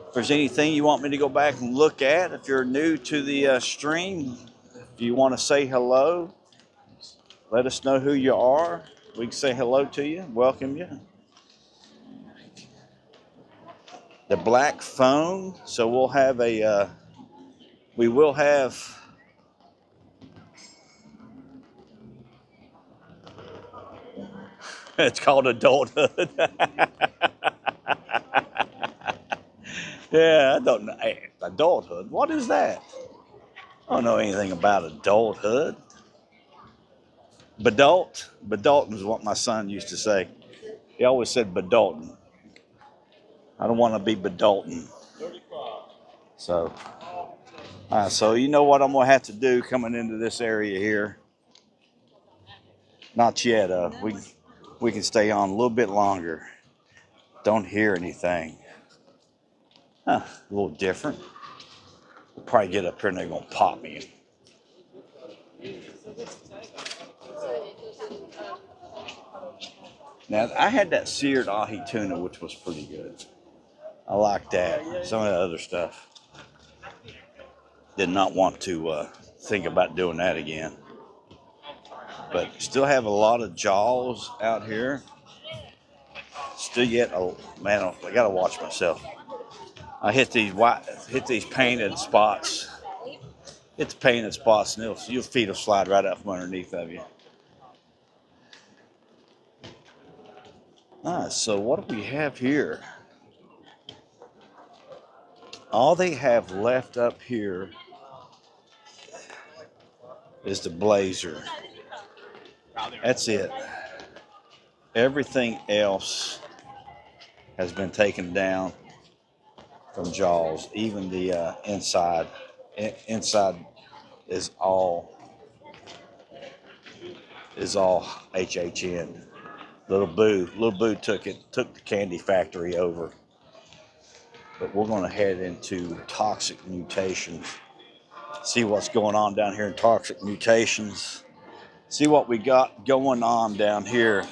If there's anything you want me to go back and look at, if you're new to the stream, if you want to say hello, let us know who you are. We can say hello to you, welcome you. The black phone, so we'll have we will have, it's called adulthood. Yeah, I don't know. Hey, adulthood, what is that? I don't know anything about adulthood. Badalton is what my son used to say. He always said Badalton. I don't want to be Badalton. So, so you know what I'm gonna have to do coming into this area here. Not yet. We can stay on a little bit longer. Don't hear anything. Huh, a little different. We'll probably get up here and they're gonna pop me. Now I had that seared ahi tuna, which was pretty good. I like that. Some of the other stuff. Did not want to think about doing that again. But still have a lot of jaws out here. Still yet, oh man, I gotta watch myself. I hit these painted spots. Hit the painted spots, and your feet will slide right out from underneath of you. So what do we have here? All they have left up here is the Blazer. That's it. Everything else has been taken down from Jaws. Even the inside. Inside is all HHN. Little Boo took the candy factory over. But we're going to head into toxic mutations. See what's going on down here in toxic mutations. See what we got going on down here.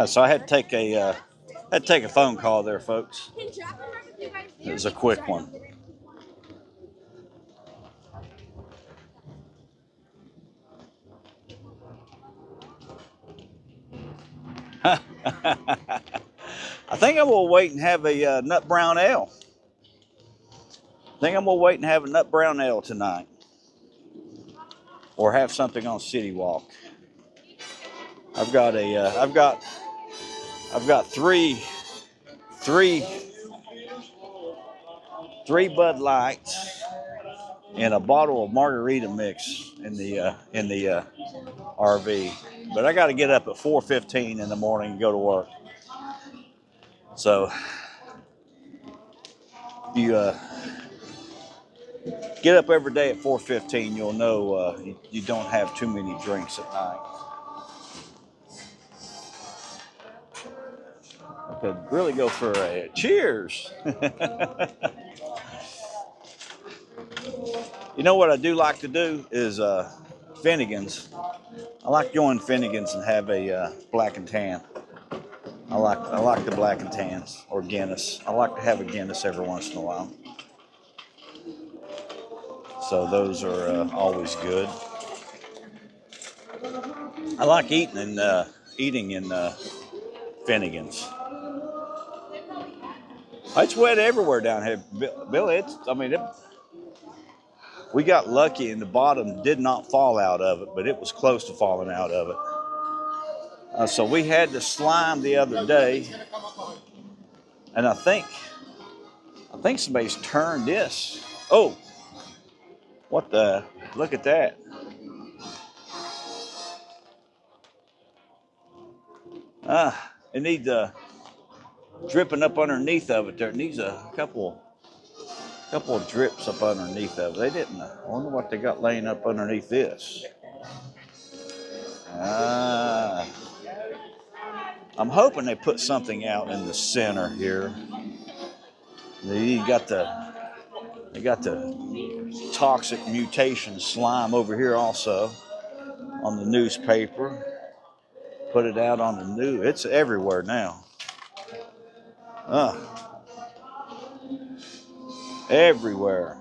So I had to take a phone call there, folks. It was a quick one. I think I'm gonna wait and have a nut brown ale. I think I'm gonna wait and have a nut brown ale tonight, or have something on CityWalk. I've got three Bud Lights and a bottle of margarita mix in the RV. But I got to get up at 4:15 in the morning and go to work. So you get up every day at 4:15, you'll know you don't have too many drinks at night. I could really go for a cheers. You know what I do like to do is Finnegan's. I like going Finnegan's and have a black and tan. I like the black and tans or Guinness. I like to have a Guinness every once in a while. So those are always good. I like eating in Finnegan's. It's wet everywhere down here, Billy. We got lucky and the bottom did not fall out of it, but it was close to falling out of it. So we had the slime the other day, and I think somebody's turned this. Oh, what the? Look at that. It needs dripping up underneath of it there. It needs a couple of drips up underneath of it. They didn't. I wonder what they got laying up underneath this. I'm hoping they put something out in the center here. They got the toxic mutation slime over here also on the newspaper. Put it out on the news. It's everywhere now. Everywhere.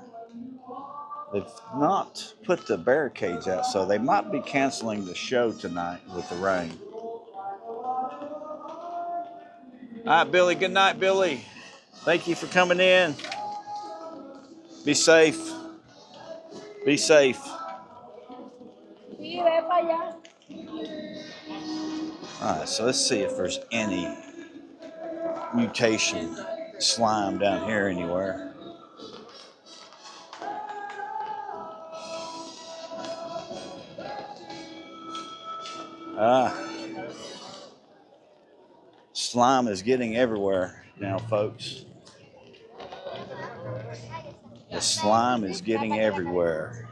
They've not put the barricades out, so they might be canceling the show tonight with the rain. All right, Billy. Good night, Billy. Thank you for coming in. Be safe. Be safe. All right, so let's see if there's any mutation slime down here anywhere. Slime is getting everywhere now, folks. The slime is getting everywhere.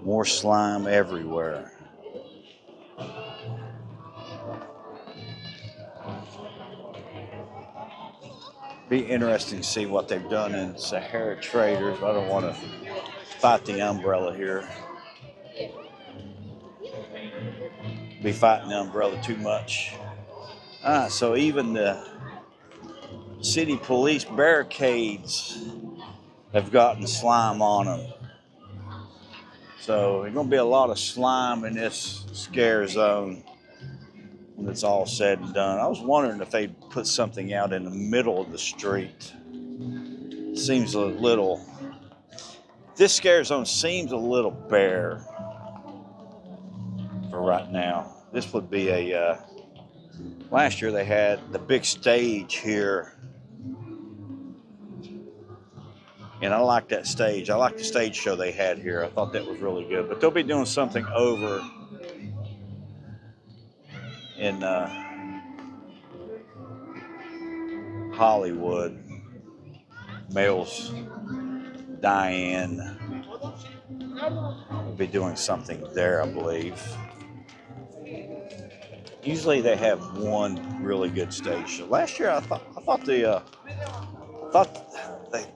More slime everywhere. Be interesting to see what they've done in Sahara Traders. I don't want to fight the umbrella here. Be fighting the umbrella too much. So even the city police barricades have gotten slime on them. So there's going to be a lot of slime in this scare zone when it's all said and done. I was wondering if they'd put something out in the middle of the street. Seems a little, this scare zone seems a little bare for right now. This would be last year they had the big stage here. And I like that stage. I like the stage show they had here. I thought that was really good. But they'll be doing something over in Hollywood. Males Diane will be doing something there, I believe. Usually they have one really good stage show. Last year I thought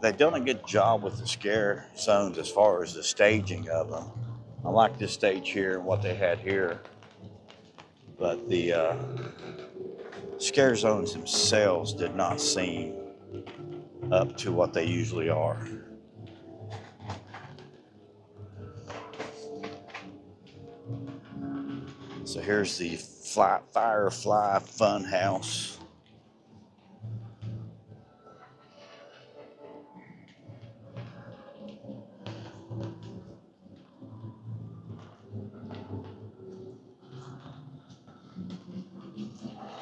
they done a good job with the scare zones as far as the staging of them. I like this stage here and what they had here, but the scare zones themselves did not seem up to what they usually are. So here's the Firefly Fun House.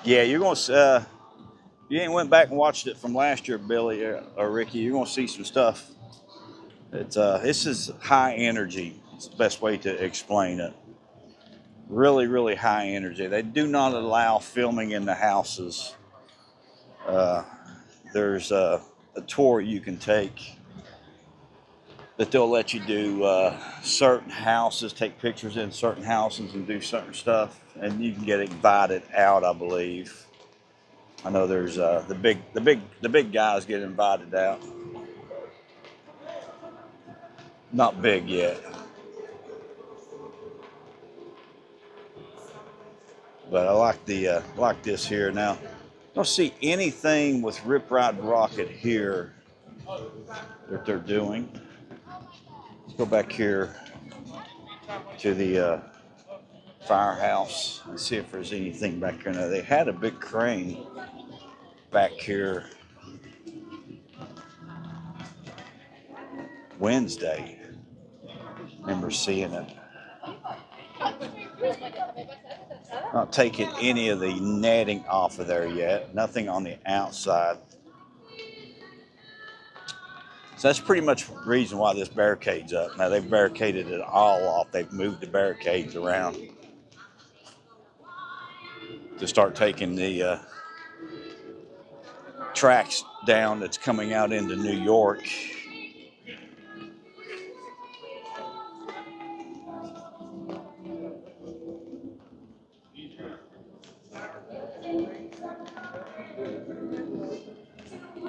Yeah, you're gonna. You ain't went back and watched it from last year, Billy or Ricky. You're gonna see some stuff. It's this is high energy. It's the best way to explain it. Really, really high energy. They do not allow filming in the houses. There's a tour you can take that they'll let you do certain houses, take pictures in certain houses and do certain stuff, and you can get invited out, I believe. I know there's the big guys get invited out. Not big yet, but I like this here. Now, I don't see anything with Ride Rockit here that they're doing. Let's go back here to the firehouse and see if there's anything back here. Now, they had a big crane back here Wednesday. Remember seeing it. Not taking any of the netting off of there yet. Nothing on the outside. So that's pretty much the reason why this barricade's up. Now they've barricaded it all off. They've moved the barricades around to start taking the tracks down that's coming out into New York.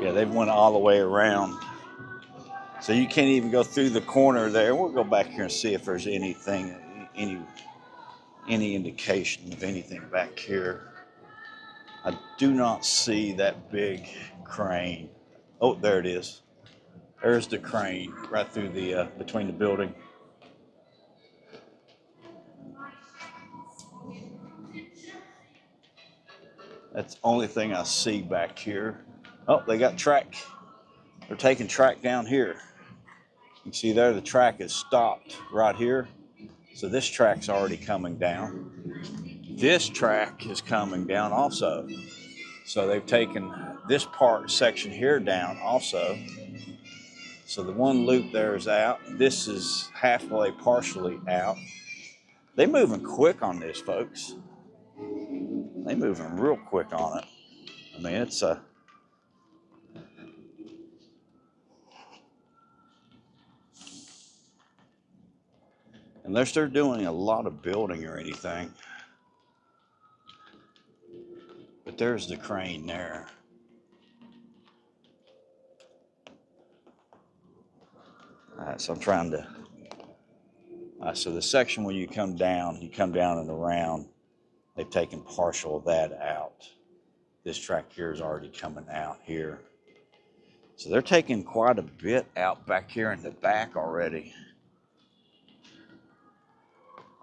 Yeah, they've went all the way around. So you can't even go through the corner there. We'll go back here and see if there's anything, any indication of anything back here. I do not see that big crane. Oh, there it is. There's the crane right through the between the building. That's the only thing I see back here. Oh, they got track. They're taking track down here. You can see there the track is stopped right here. So this track's already coming down. This track is coming down also. So they've taken this section here down also. So the one loop there is out. This is halfway, partially out. They're moving quick on this, folks. They're moving real quick on it. I mean, it's a... Unless they're doing a lot of building or anything. But there's the crane there. All right, so I'm trying to... so the section where you come down and around, they've taken partial of that out. This track here is already coming out here. So they're taking quite a bit out back here in the back already.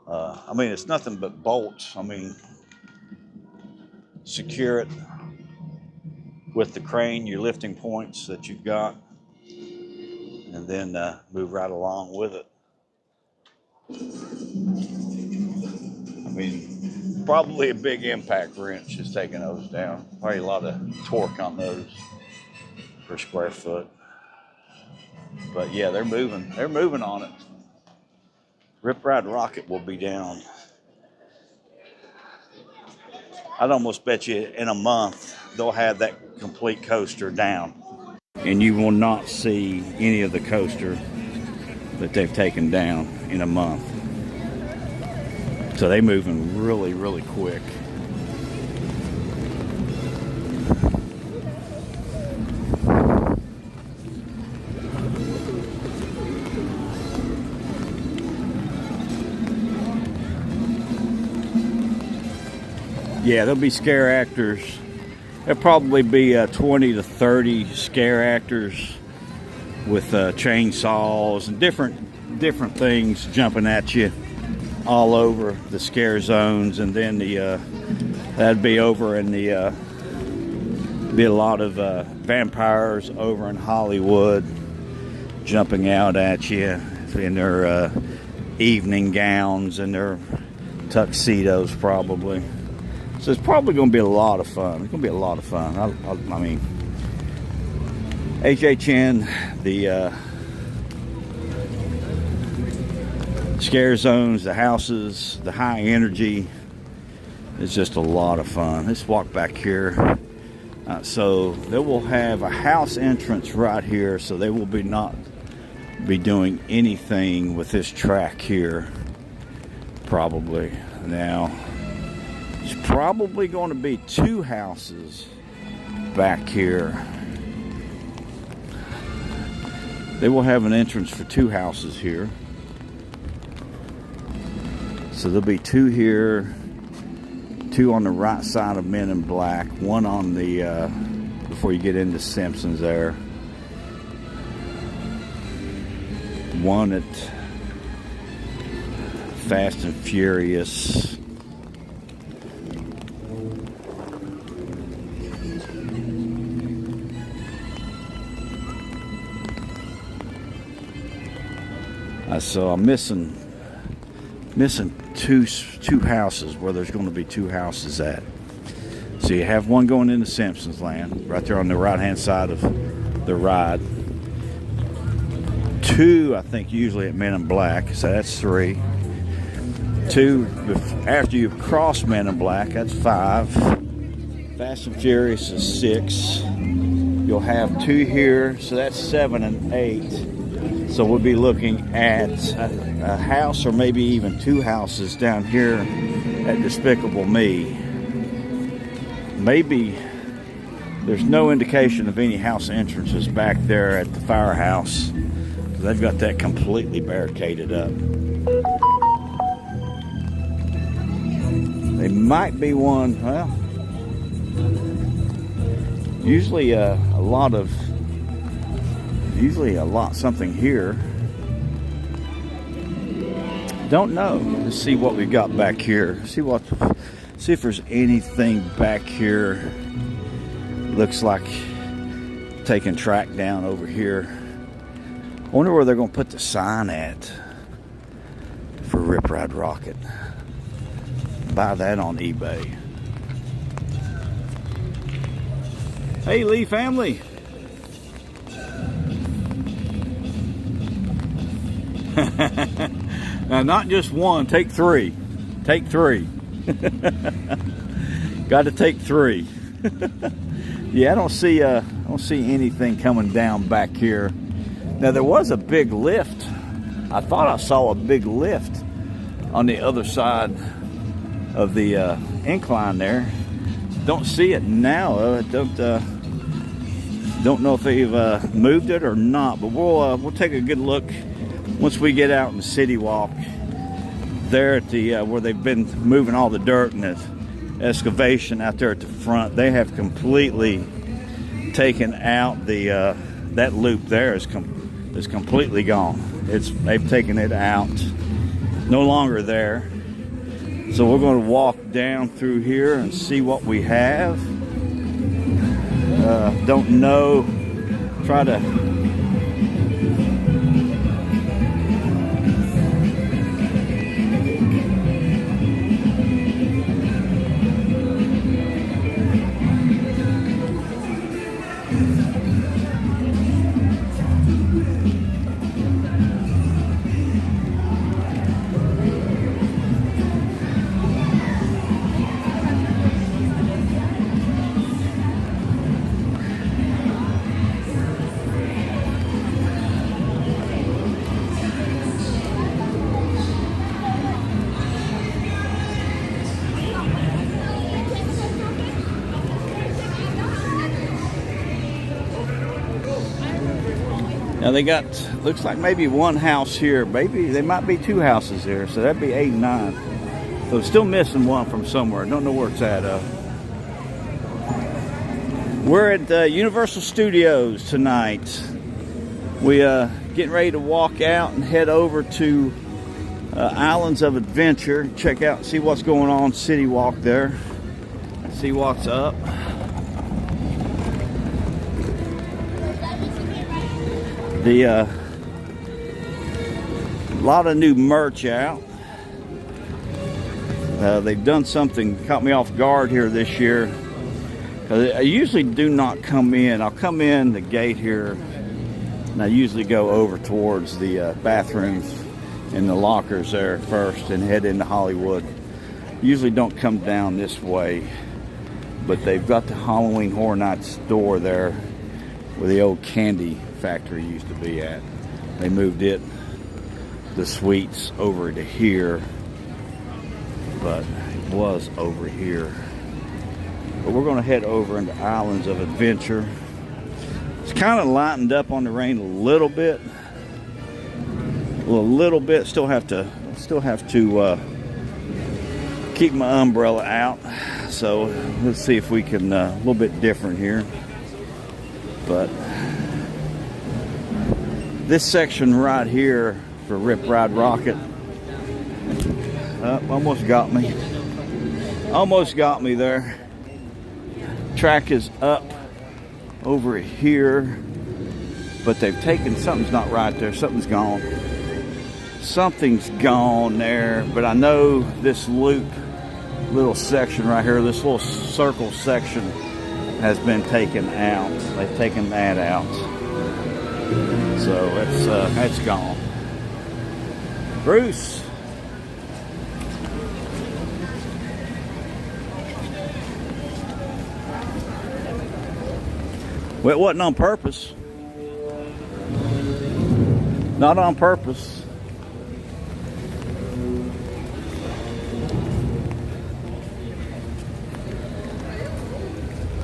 I mean, it's nothing but bolts. I mean, secure it with the crane, your lifting points that you've got, and then move right along with it. I mean, probably a big impact wrench is taking those down. Probably a lot of torque on those per square foot. But yeah, they're moving. They're moving on it. Ride Rockit will be down. I'd almost bet you in a month they'll have that complete coaster down. And you will not see any of the coaster that they've taken down in a month. So they're moving really, really quick. Yeah, there'll be scare actors. There'll probably be 20 to 30 scare actors with chainsaws and different things jumping at you all over the scare zones. And then that'd be over in the be a lot of vampires over in Hollywood jumping out at you in their evening gowns and their tuxedos probably. So it's probably going to be a lot of fun. It's going to be a lot of fun. I mean, HHN, the scare zones, the houses, the high energy. It's just a lot of fun. Let's walk back here. So they will have a house entrance right here. So they will not be doing anything with this track here. Probably. Now, there's probably going to be two houses back here. They will have an entrance for two houses here. So there'll be two here, two on the right side of Men in Black, one on the, before you get into Simpsons there. One at Fast and Furious. So I'm missing two houses where there's going to be two houses at. So you have one going into Simpsons Land, right there on the right-hand side of the ride. Two, I think, usually at Men in Black, so that's 3. 2 after you cross Men in Black, that's 5. Fast and Furious is 6. You'll have 2 here, so that's 7 and 8. So we'll be looking at a house or maybe even 2 houses down here at Despicable Me. Maybe there's no indication of any house entrances back there at the firehouse. They've got that completely barricaded up. They might be one, well, usually a lot something here. Don't know. Let's see what we got back here. See if there's anything back here. Looks like taking track down over here. I wonder where they're going to put the sign at for Ride Rockit. Buy that on eBay. Hey, Lee family. Now, not just one, take 3. Take 3. Got to take 3. Yeah, I don't see anything coming down back here. Now, there was a big lift. I thought I saw a big lift on the other side of the incline there. Don't see it now. I don't know if they've moved it or not, but we'll take a good look once we get out in the CityWalk there at the where they've been moving all the dirt and the excavation out there at the front. They have completely taken out the that loop there is completely gone. They've taken it out, no longer there. So we're going to walk down through here and see what we have. Don't know. Try to now they got, looks like maybe one house here. Maybe they might be 2 houses here. So that'd be 8 and 9. So it's still missing one from somewhere. Don't know where it's at. We're at Universal Studios tonight. We getting ready to walk out and head over to Islands of Adventure. Check out, see what's going on. CityWalk there. See what's up. A lot of new merch out. They've done something, caught me off guard here this year. I usually do not come in. I'll come in the gate here, and I usually go over towards the bathrooms and the lockers there first and head into Hollywood. Usually don't come down this way, but they've got the Halloween Horror Nights store there where the old candy factory used to be at. They moved it, the suites, over to here, but it was over here. But we're going to head over into Islands of Adventure. It's kind of lightened up on the rain a little bit. Still have to keep my umbrella out. So let's see if we can a little bit different here. But this section right here for Ride Rockit, almost got me. Almost got me there. Track is up over here, but they've taken, something's not right there. Something's gone. something's gone there, but I know this loop, little section right here, this little circle section has been taken out. They've taken that out. So that's gone. Bruce. Well, it wasn't on purpose. Not on purpose.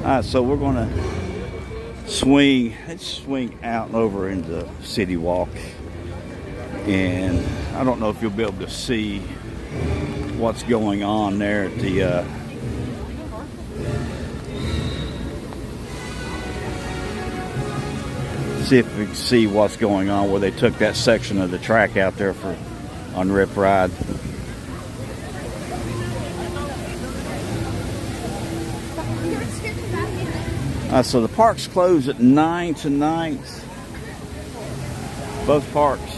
Alright, so we're gonna swing out over into CityWalk, and I don't know if you'll be able to see what's going on there at the see if we can see what's going on where they took that section of the track out there for on Rip Ride. So the park's closed at 9 tonight. Both parks.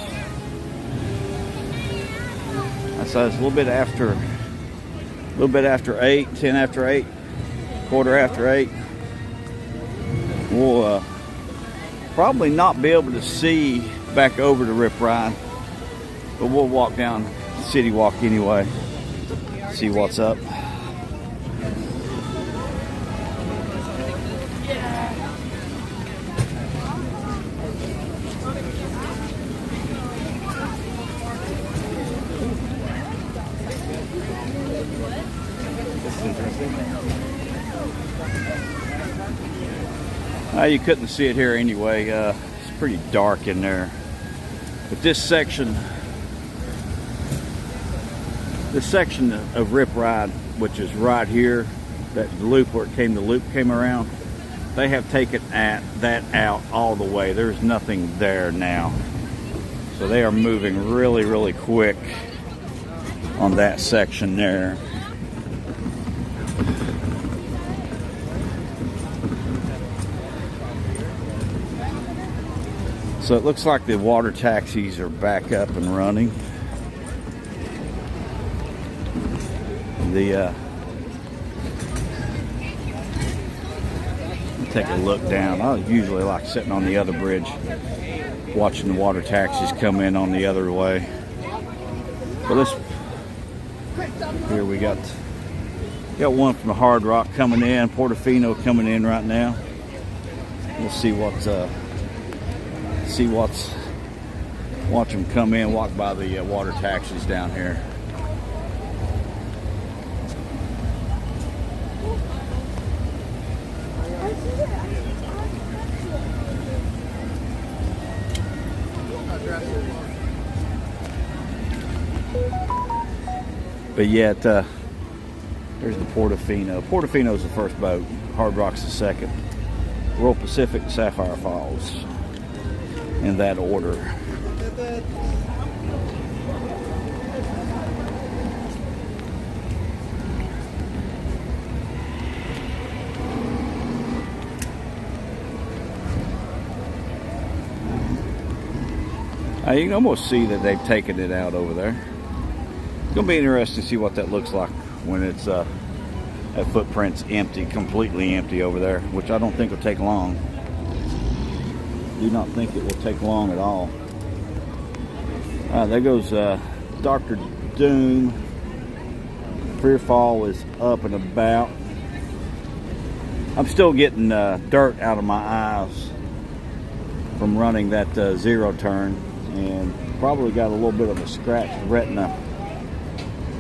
So it's a little bit after 8, 10 after 8, quarter after 8. We'll probably not be able to see back over to Rip Ride, but we'll walk down CityWalk anyway, see what's up. You couldn't see it here anyway. It's pretty dark in there. But this section of Rip Ride, which is right here, that loop where the loop came around, they have taken that out all the way. There's nothing there now. So they are moving really, really quick on that section there. So it looks like the water taxis are back up and running. Take a look down. I usually like sitting on the other bridge, watching the water taxis come in on the other way. But here we got one from the Hard Rock coming in, Portofino coming in right now. We'll see watch them come in, walk by the water taxis down here. But yet, there's the Portofino. Portofino's the first boat. Hard Rock's the second. Royal Pacific, Sapphire Falls, in that order. You can almost see that they've taken it out over there. It's going to be interesting to see what that looks like when it's that footprint's empty, completely empty over there, which I don't think will take long. Do not think it will take long at all. There goes Dr. Doom. Fearfall is up and about. I'm still getting dirt out of my eyes from running that zero turn, and probably got a little bit of a scratched retina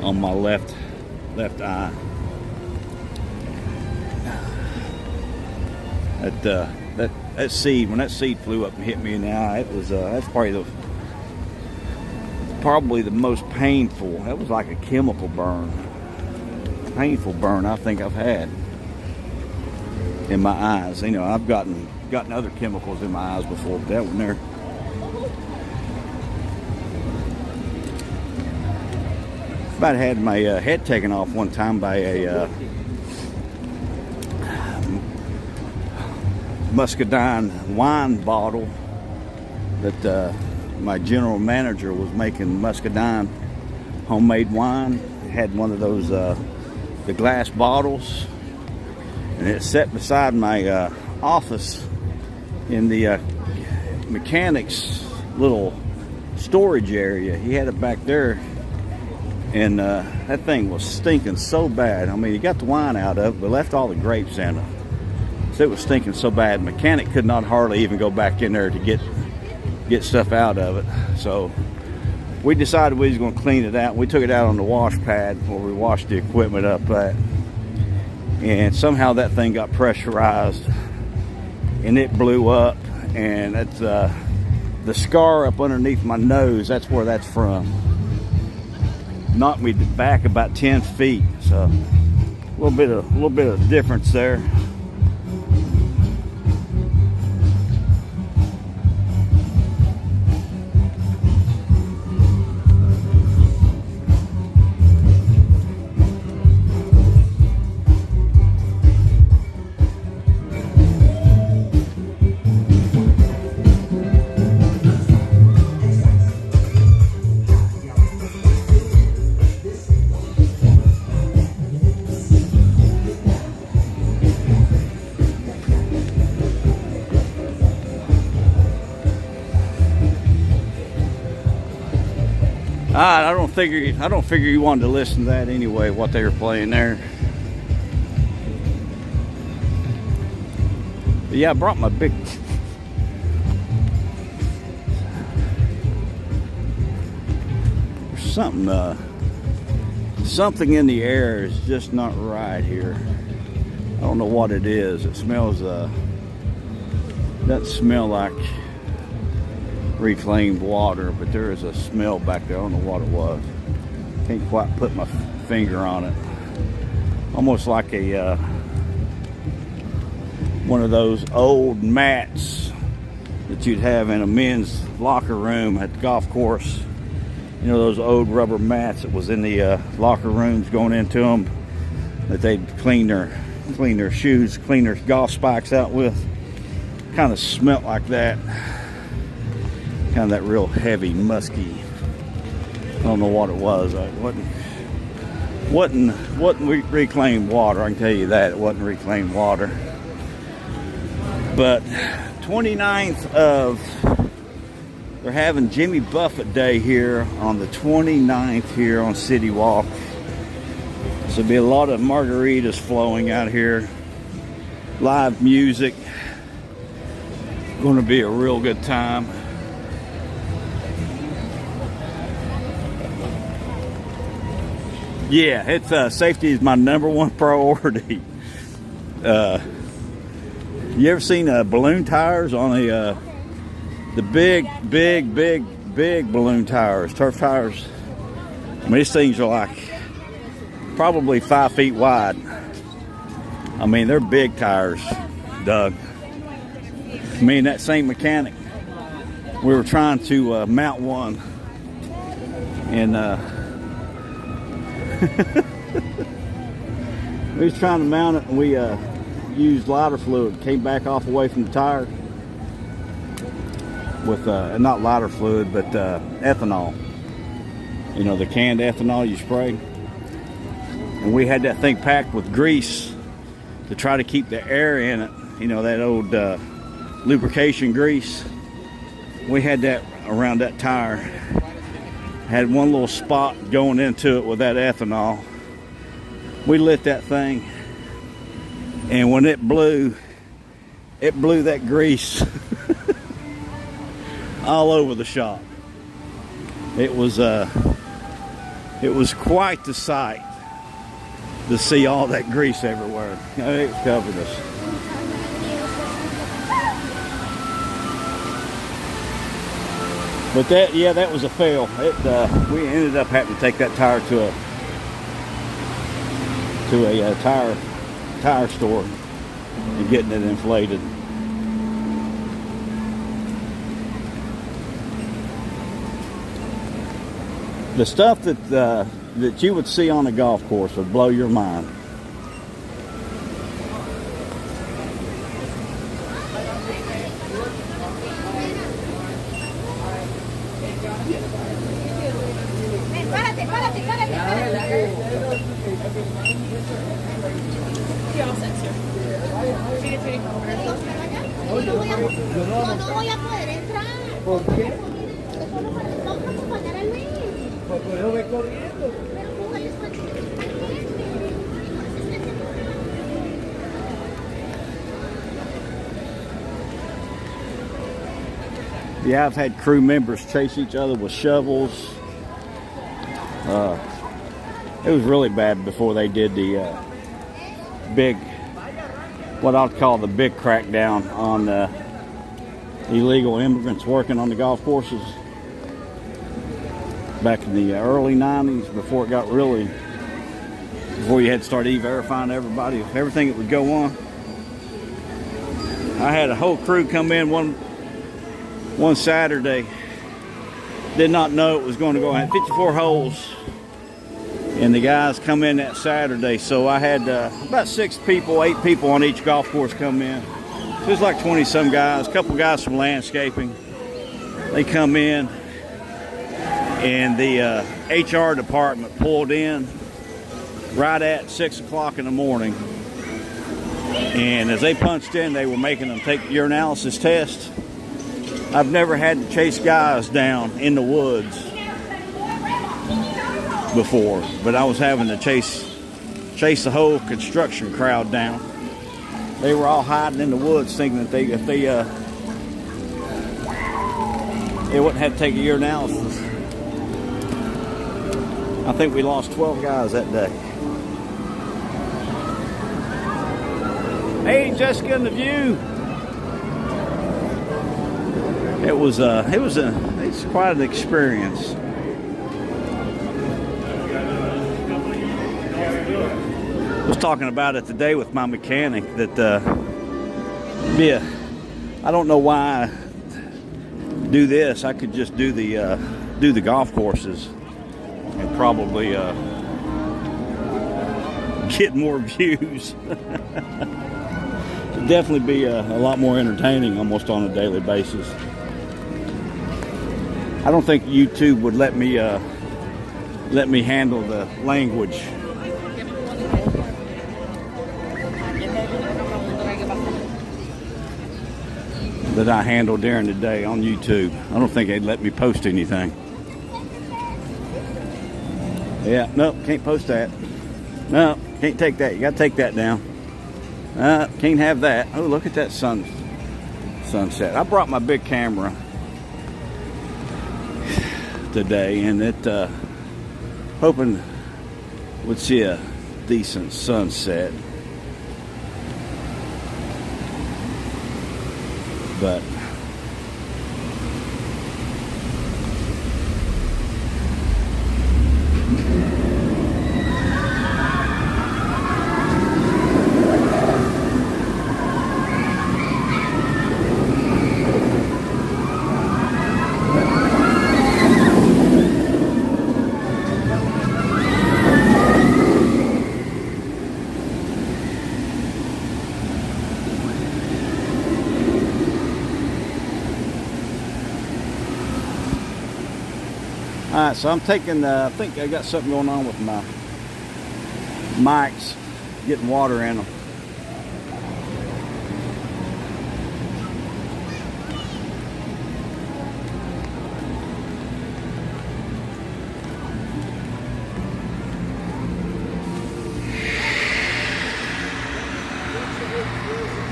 on my left eye. That seed, when that seed flew up and hit me in the eye, it was that's probably the most painful. That was like a chemical burn, painful burn I think I've had in my eyes. You know, I've gotten other chemicals in my eyes before, but that one there. About had my head taken off one time by a muscadine wine bottle that my general manager was making muscadine homemade wine. It had one of those the glass bottles, and it sat beside my office in the mechanic's little storage area. He had it back there, and that thing was stinking so bad. I mean, he got the wine out of it, but left all the grapes in it. So it was stinking so bad, the mechanic could not hardly even go back in there to get stuff out of it. So we decided we was going to clean it out. We took it out on the wash pad where we washed the equipment up at, and somehow that thing got pressurized and it blew up, and that's the scar up underneath my nose. That's where that's from. Knocked me back about 10 feet. So a little bit of difference there. I don't figure you wanted to listen to that anyway, what they were playing there. But yeah, I brought my big... There's something in the air is just not right here. I don't know what it is. It smells, doesn't smell like reclaimed water, but there is a smell back there. I don't know what it was. Can't quite put my finger on it. Almost like a one of those old mats that you'd have in a men's locker room at the golf course. You know, those old rubber mats that was in the locker rooms going into them, that they'd clean their shoes, clean their golf spikes out with. Kind of smelt like that. Kind of that real heavy, musky. I don't know what it was. It wasn't reclaimed water. I can tell you that. It wasn't reclaimed water. But 29th of... They're having Jimmy Buffett Day here on the 29th here on CityWalk. So there'll be a lot of margaritas flowing out here. Live music. Going to be a real good time. Yeah, it's safety is my number one priority. You ever seen balloon tires on the big balloon tires, turf tires? I mean, these things are like probably 5 feet wide. I mean, they're big tires, Doug. Me and that same mechanic, we were trying to mount one, and we was trying to mount it, and we used lighter fluid. Came back off away from the tire with not lighter fluid, but ethanol. You know, the canned ethanol you spray. And we had that thing packed with grease to try to keep the air in it. You know, that old lubrication grease. We had that around that tire. Had one little spot going into it with that ethanol. We lit that thing, and when it blew that grease all over the shop. It was quite the sight to see all that grease everywhere. It covered us. But that was a fail. We ended up having to take that tire to a tire store and getting it inflated. The stuff that you would see on a golf course would blow your mind. Ven, párate, párate, párate, párate. Yo no voy a poder entrar. ¿Por qué? Vamos a acompañar a Luis. Pues por eso ve corriendo. Pero póngale suerte. Yeah, I've had crew members chase each other with shovels. It was really bad before they did the big, what I'll call the big crackdown on illegal immigrants working on the golf courses. Back in the early 90s, before it got really, before you had to start e-verifying everybody, everything that would go on. I had a whole crew come in one Saturday. Did not know it was going to go. I had 54 holes, and the guys come in that Saturday. So I had about 6 people, 8 people on each golf course come in. So it was like 20 some guys, a couple guys from landscaping. They come in, and the HR department pulled in right at 6 o'clock in the morning. And as they punched in, they were making them take the urinalysis test. I've never had to chase guys down in the woods before, but I was having to chase the whole construction crowd down. They were all hiding in the woods, thinking that if they wouldn't have to take a urinalysis. I think we lost 12 guys that day. Hey, Jessica and the View. It's quite an experience. I was talking about it today with my mechanic that I don't know why I do this. I could just do the golf courses and probably get more views. It'd definitely be a lot more entertaining almost on a daily basis. I don't think YouTube would let me handle the language that I handle during the day on YouTube. I don't think they'd let me post anything. Yeah, nope, can't post that. No, can't take that. You gotta take that down. Can't have that. Oh, look at that sunset. I brought my big camera today, and it hoping we'd see a decent sunset, but alright, so I'm taking, I think I got something going on with my mics, getting water in them.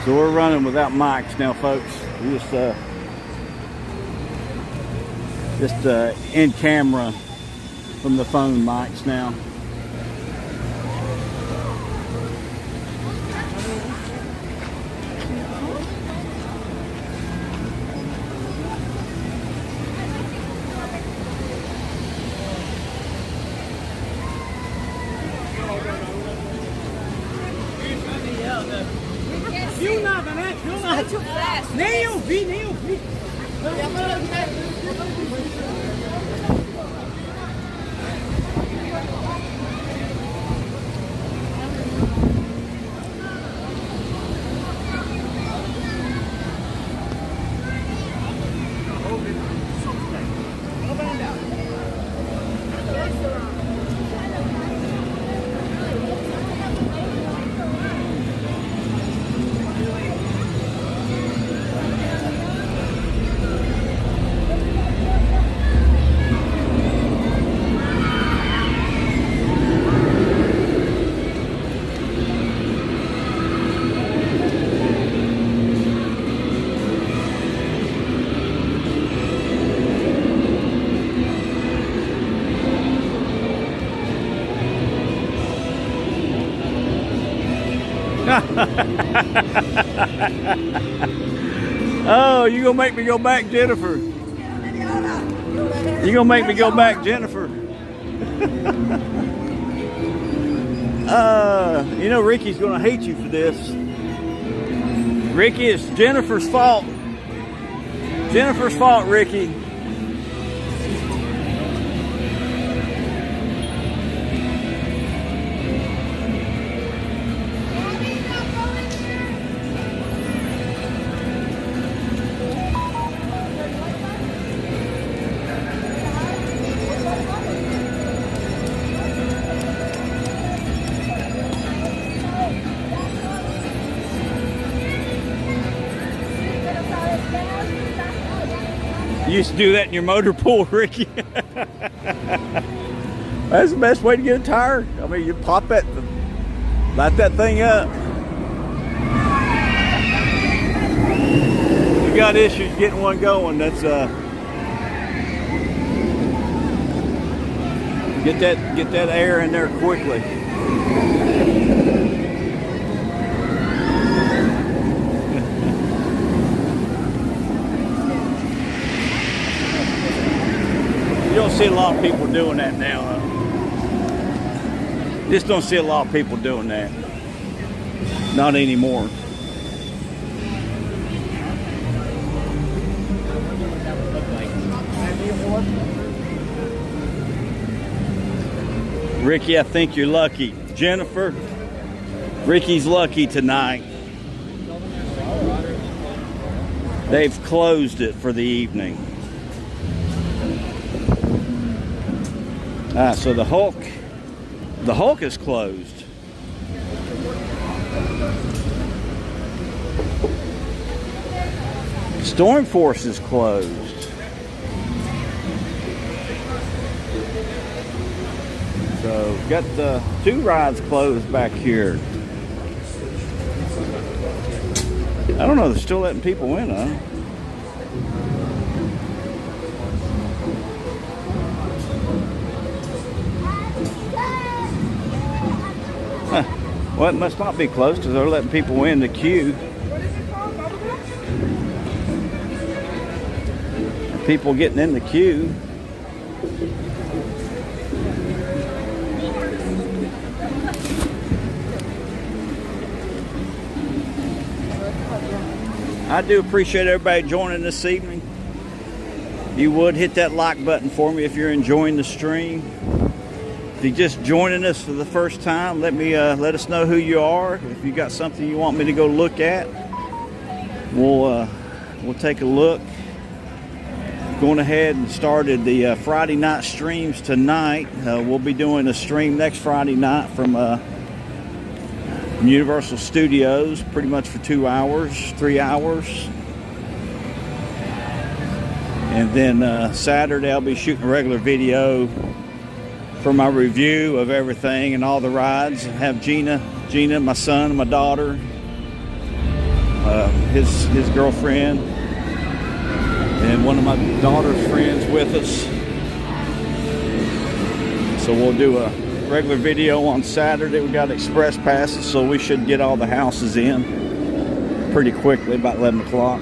So we're running without mics now, folks. We just in camera from the phone mics now. Too fast. Nem eu vi. Oh, you gonna make me go back, Jennifer? You gonna make me go back, Jennifer? You know Ricky's gonna hate you for this. Ricky, it's Jennifer's fault. Jennifer's fault, Ricky. You used to do that in your motor pool, Ricky. That's the best way to get a tire. I mean, you pop that, light that thing up. You got issues getting one going. That's get that air in there quickly. You don't see a lot of people doing that now. Just don't see a lot of people doing that. Not anymore. Ricky, I think you're lucky. Jennifer, Ricky's lucky tonight. They've closed it for the evening. So the Hulk is closed. Storm Force is closed. So got the 2 rides closed back here. I don't know, they're still letting people in, huh? Well, it must not be closed because they're letting people in the queue. People getting in the queue. I do appreciate everybody joining this evening. If you would hit that like button for me if you're enjoying the stream. If you're just joining us for the first time, let us know who you are. If you got something you want me to go look at, we'll take a look. Going ahead and started the Friday night streams tonight. We'll be doing a stream next Friday night from Universal Studios, pretty much for 2 hours, 3 hours. And then Saturday I'll be shooting a regular video for my review of everything and all the rides. I have Gina, my son, my daughter, his girlfriend, and one of my daughter's friends with us. So we'll do a regular video on Saturday. We got express passes, so we should get all the houses in pretty quickly, about 11 o'clock.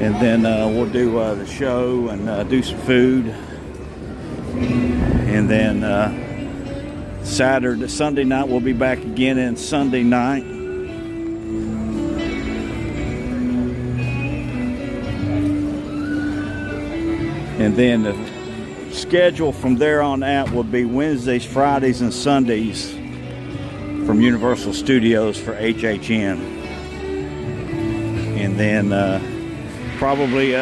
And then we'll do the show and do some food. And then Sunday night, we'll be back again in Sunday night. And then the schedule from there on out will be Wednesdays, Fridays, and Sundays from Universal Studios for HHN. And then probably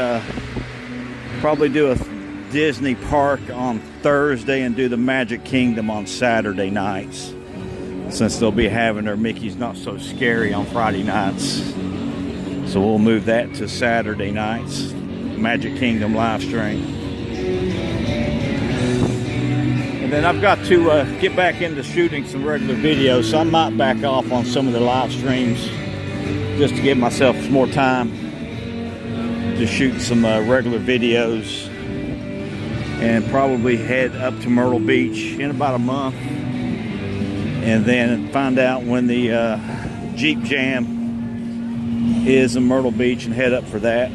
do a Disney park on Thursday and do the Magic Kingdom on Saturday nights, since they'll be having their Mickey's Not So Scary on Friday nights. So we'll move that to Saturday nights, Magic Kingdom live stream. And then I've got to get back into shooting some regular videos, so I might back off on some of the live streams just to give myself some more time to shoot some regular videos, and probably head up to Myrtle Beach in about a month and then find out when the Jeep Jam is in Myrtle Beach and head up for that.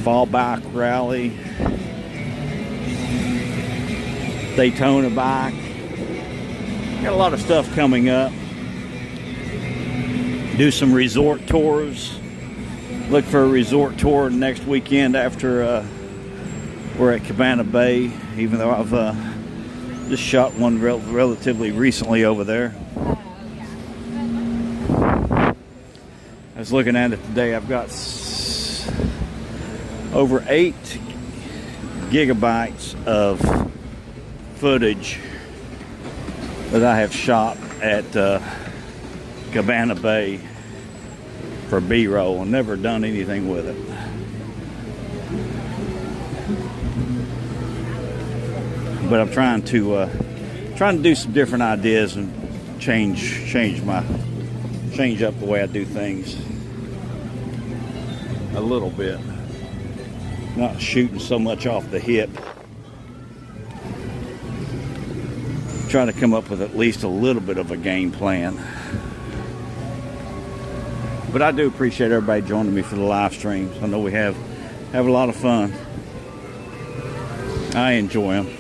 Fall Bike Rally, Daytona Bike. Got a lot of stuff coming up. Do some resort tours. Look for a resort tour next weekend after we're at Cabana Bay, even though I've just shot one relatively recently over there. I was looking at it today. I've got over 8 gigabytes of footage that I have shot at Cabana Bay for B-roll and never done anything with it. But I'm trying to do some different ideas and change up the way I do things a little bit. Not shooting so much off the hip. Trying to come up with at least a little bit of a game plan. But I do appreciate everybody joining me for the live streams. I know we have a lot of fun. I enjoy them.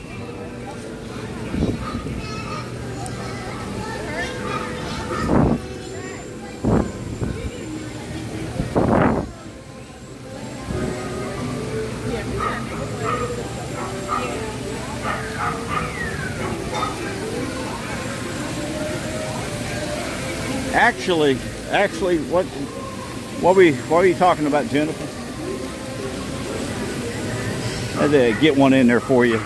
Actually, what were you talking about, Jennifer? I had to get one in there for you.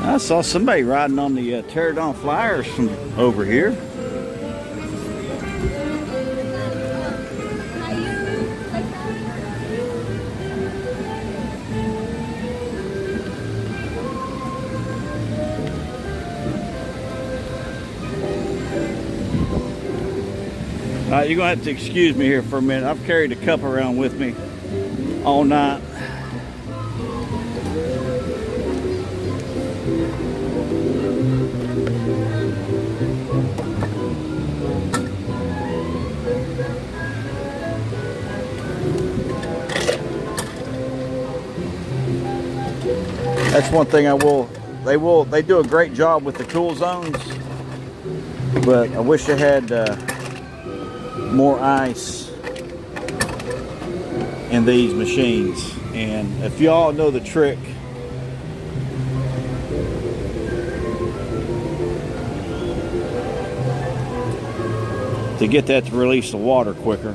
I saw somebody riding on the Pterodon Flyers from over here. You're going to have to excuse me here for a minute. I've carried a cup around with me all night. That's one thing they do a great job with the cool zones, but I wish they had more ice in these machines. And if y'all know the trick to get that to release the water quicker,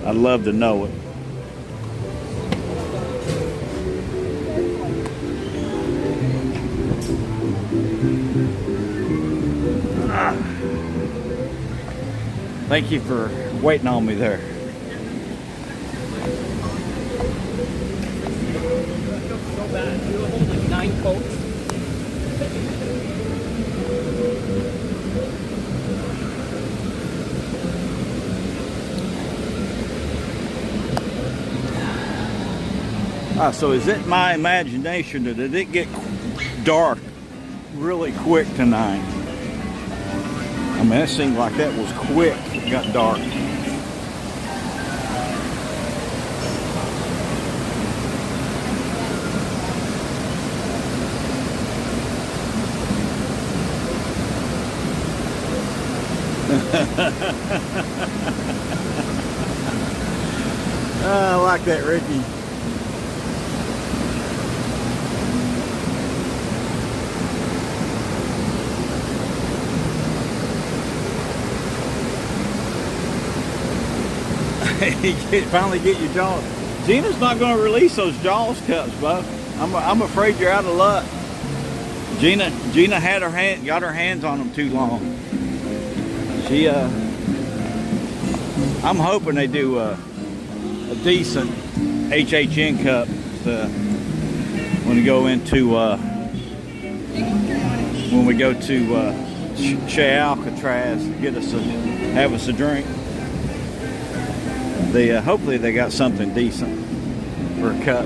I'd love to know it. Thank you for waiting on me there. So bad. You hold like 9 coats. So is it my imagination that it did get dark really quick tonight? I mean, it seemed like that was quick. It got dark. I like that, Ricky. Finally get your jaws. Gina's not going to release those jaws cups, bud. I'm afraid you're out of luck. Gina had got her hands on them too long. I'm hoping they do a decent HHN cup when we go into Che Alcatraz, have us a drink. Hopefully they got something decent for a cup.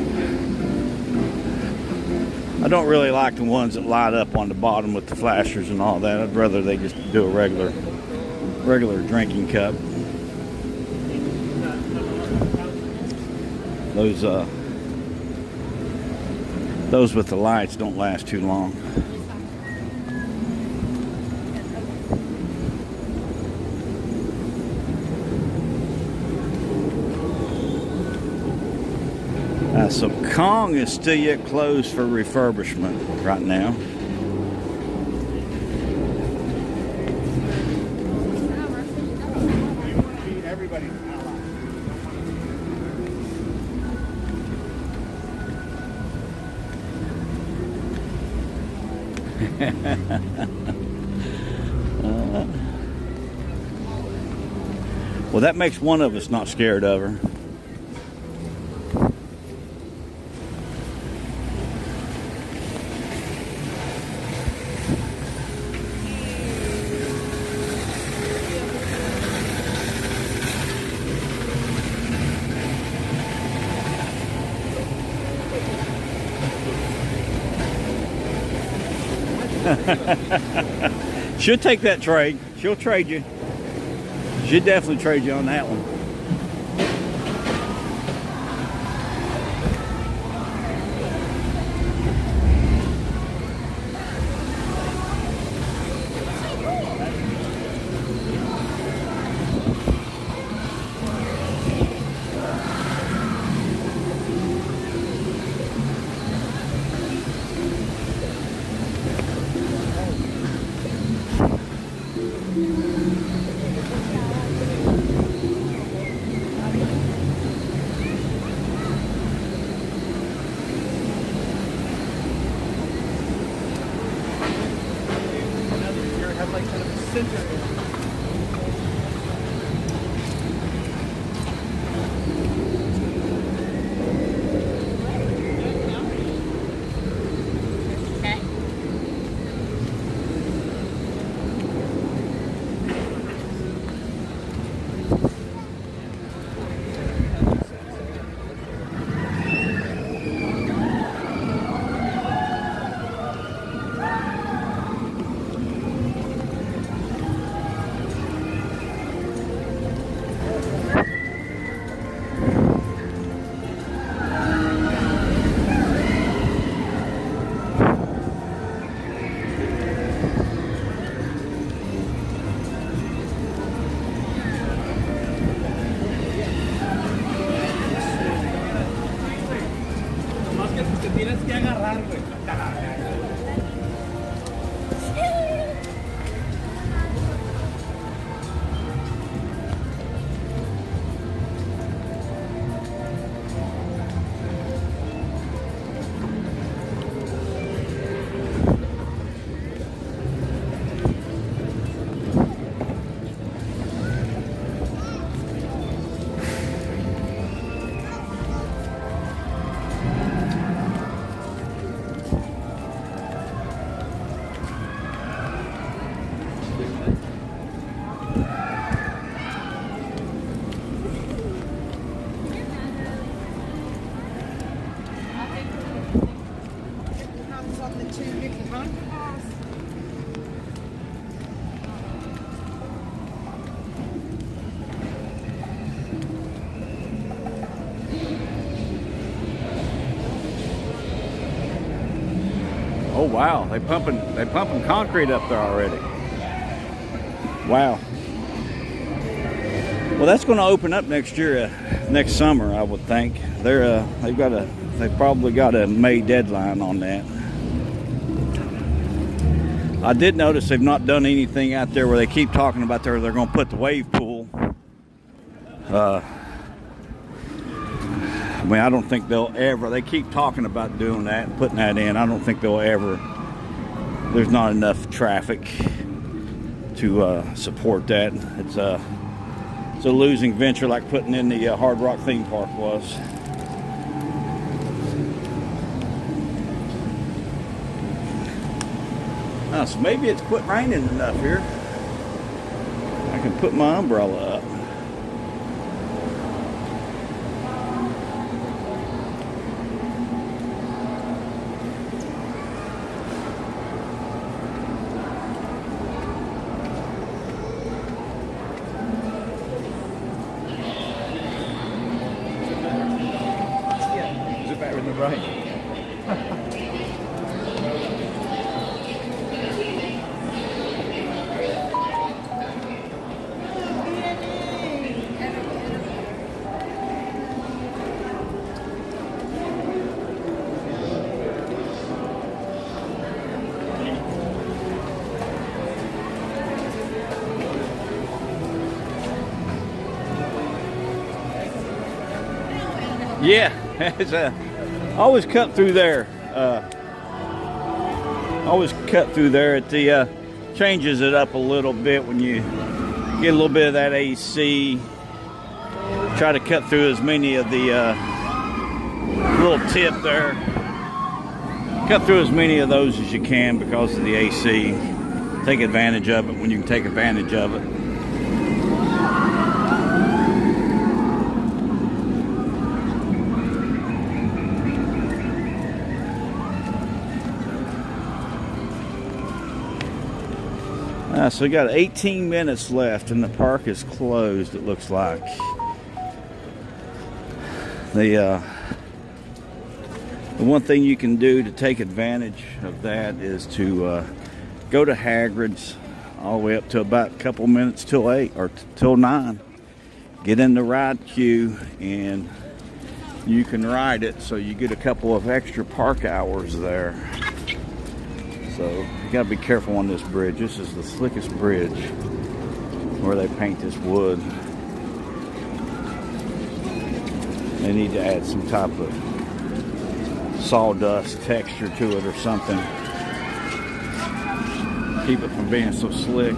I don't really like the ones that light up on the bottom with the flashers and all that. I'd rather they just do a regular drinking cup. Those with the lights don't last too long. So Kong is still yet closed for refurbishment right now. Well, that makes one of us not scared of her. She'll take that trade. She'll trade you. She'll definitely trade you on that one. Oh wow, they pumping concrete up there already. Wow. Well, that's going to open up next year, next summer, I would think. They've probably got a May deadline on that. I did notice they've not done anything out there where they keep talking about they're going to put the wave pool. I mean, I don't think they'll ever. They keep talking about doing that and putting that in. I don't think they'll ever. There's not enough traffic to support that. It's a losing venture, like putting in the Hard Rock theme park was. So maybe it's quit raining enough here. I can put my umbrella up. Is it better in the rain? Yeah, it's always cut through there. Always cut through there. It changes it up a little bit when you get a little bit of that AC. Try to cut through as many of the little tip there. Cut through as many of those as you can because of the AC. Take advantage of it when you can take advantage of it. So we got 18 minutes left and the park is closed, it looks like. The one thing you can do to take advantage of that is to go to Hagrid's all the way up to about a couple minutes till 8 or till 9. Get in the ride queue and you can ride it, so you get a couple of extra park hours there. So you gotta be careful on this bridge. This is the slickest bridge where they paint this wood. They need to add some type of sawdust texture to it or something. Keep it from being so slick.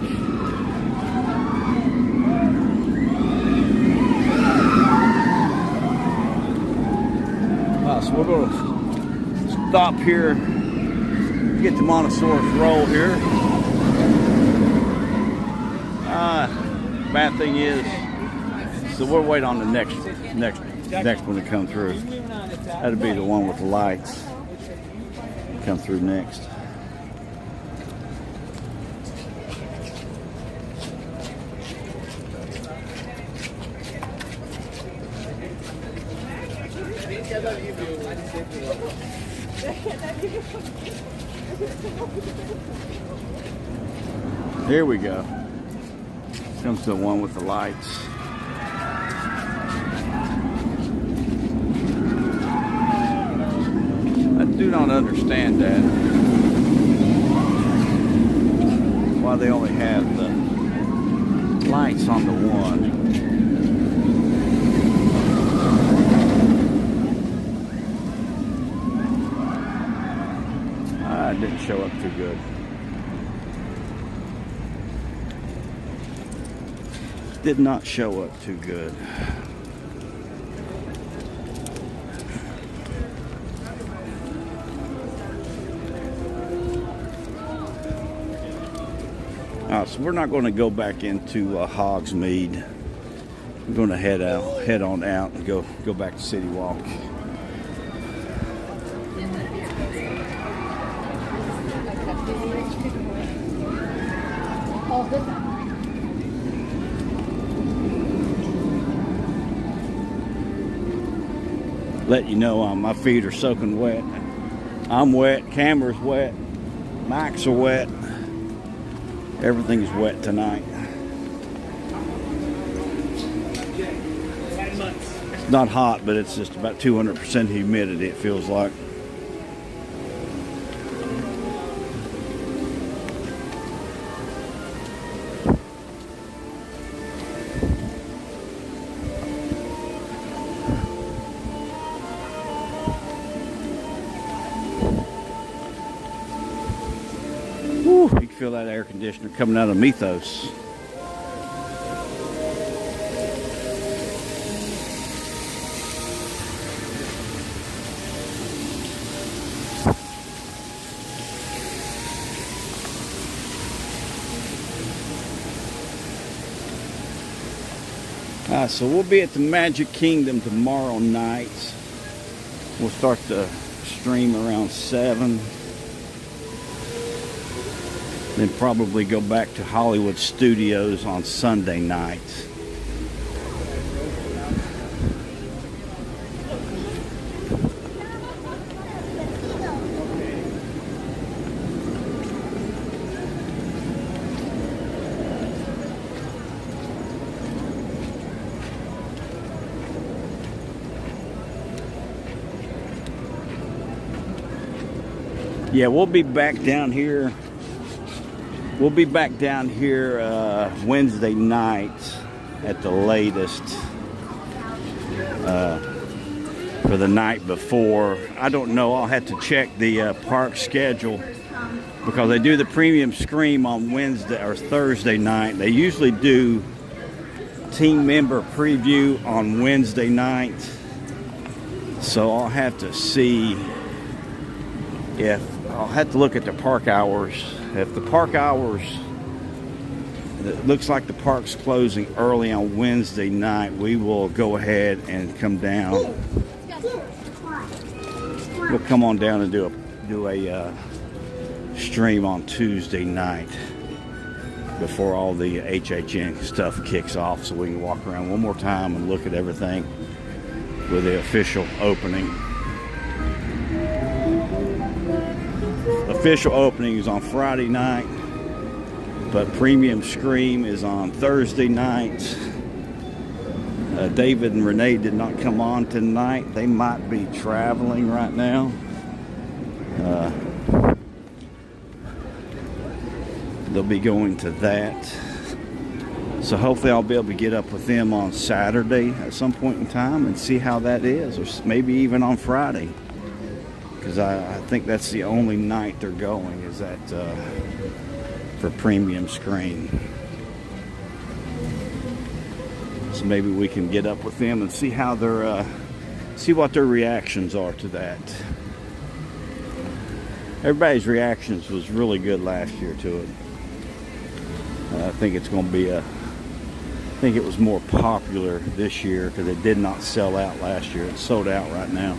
So we're gonna stop here. Get the Montessori's roll here. Bad thing is, so we'll wait on the next one to come through. That'll be the one with the lights. Come through next. Here we go. Comes the one with the lights. I do not understand that. Why they only have the lights on the one. It didn't show up too good. Did not show up too good. So we're not going to go back into Hogsmeade. We're going to head on out and go back to CityWalk. Let you know my feet are soaking wet. I'm wet, camera's wet, mics are wet. Everything's wet tonight. It's not hot, but it's just about 200% humidity, it feels like. You can feel that air conditioner coming out of Mythos. So we'll be at the Magic Kingdom tomorrow night. We'll start the stream around 7. Then probably go back to Hollywood Studios on Sunday night. Yeah, we'll be back down here. We'll be back down here Wednesday night at the latest for the night before. I don't know. I'll have to check the park schedule because they do the premium scream on Wednesday or Thursday night. They usually do team member preview on Wednesday night. So I'll have to see if I'll have to look at the park hours. If the park hours, it looks like the park's closing early on Wednesday night, we will go ahead and come down. We'll come on down and do a stream on Tuesday night before all the HHN stuff kicks off, so we can walk around one more time and look at everything with the official opening. Official opening is on Friday night, but premium scream is on Thursday night. David and Renee did not come on tonight. They might be traveling right now. They'll be going to that. So hopefully I'll be able to get up with them on Saturday at some point in time and see how that is, or maybe even on Friday. Because I think that's the only night they're going, is that for premium screen. So maybe we can get up with them and see how their see what their reactions are to that. Everybody's reactions was really good last year to it. I think it's going to be I think it was more popular this year because it did not sell out last year. It's sold out right now.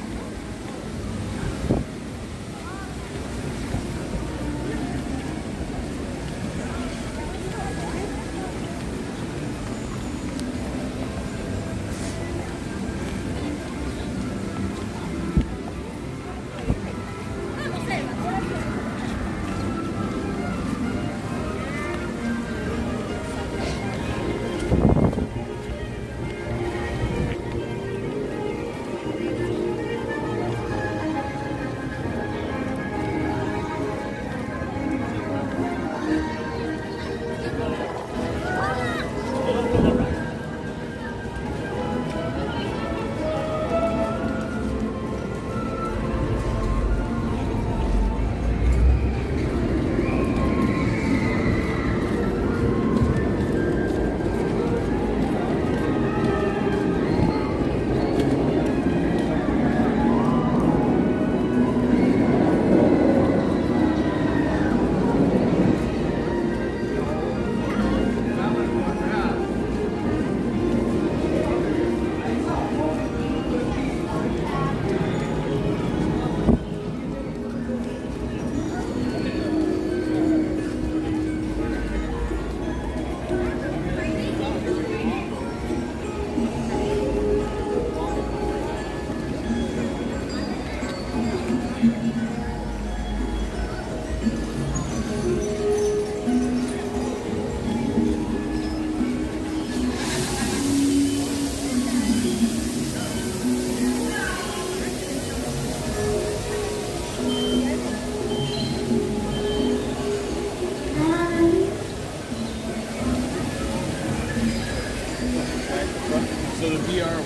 So the VR.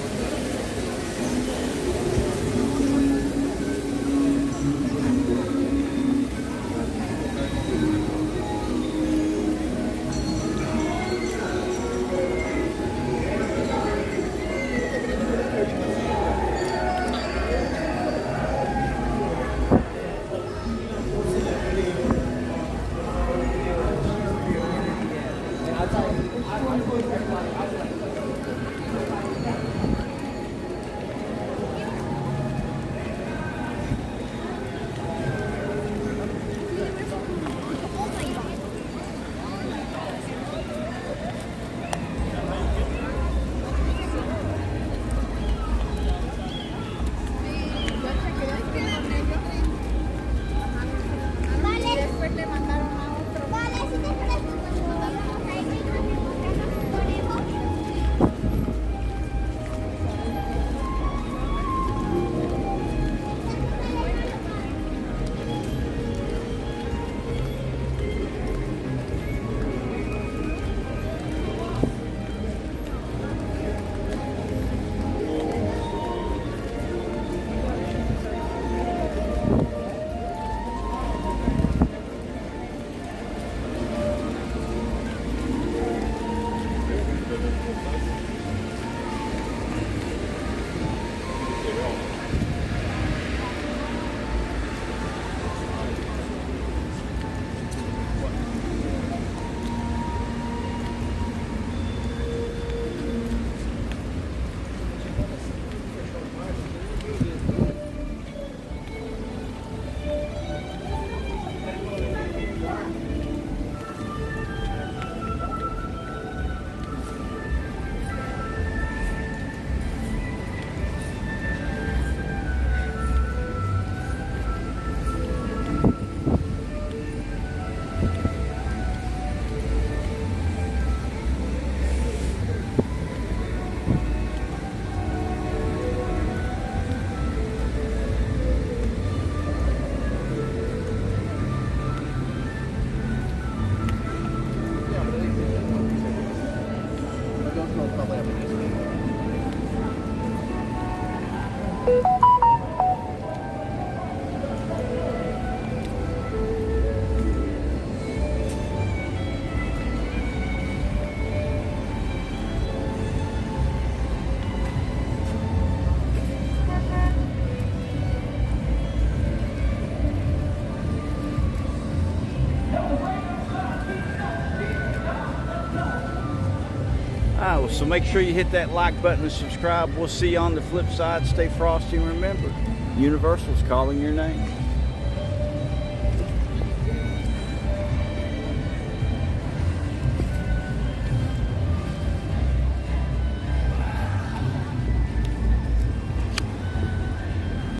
All right, well, so make sure you hit that like button and subscribe. We'll see you on the flip side. Stay frosty and remember, Universal's calling your name.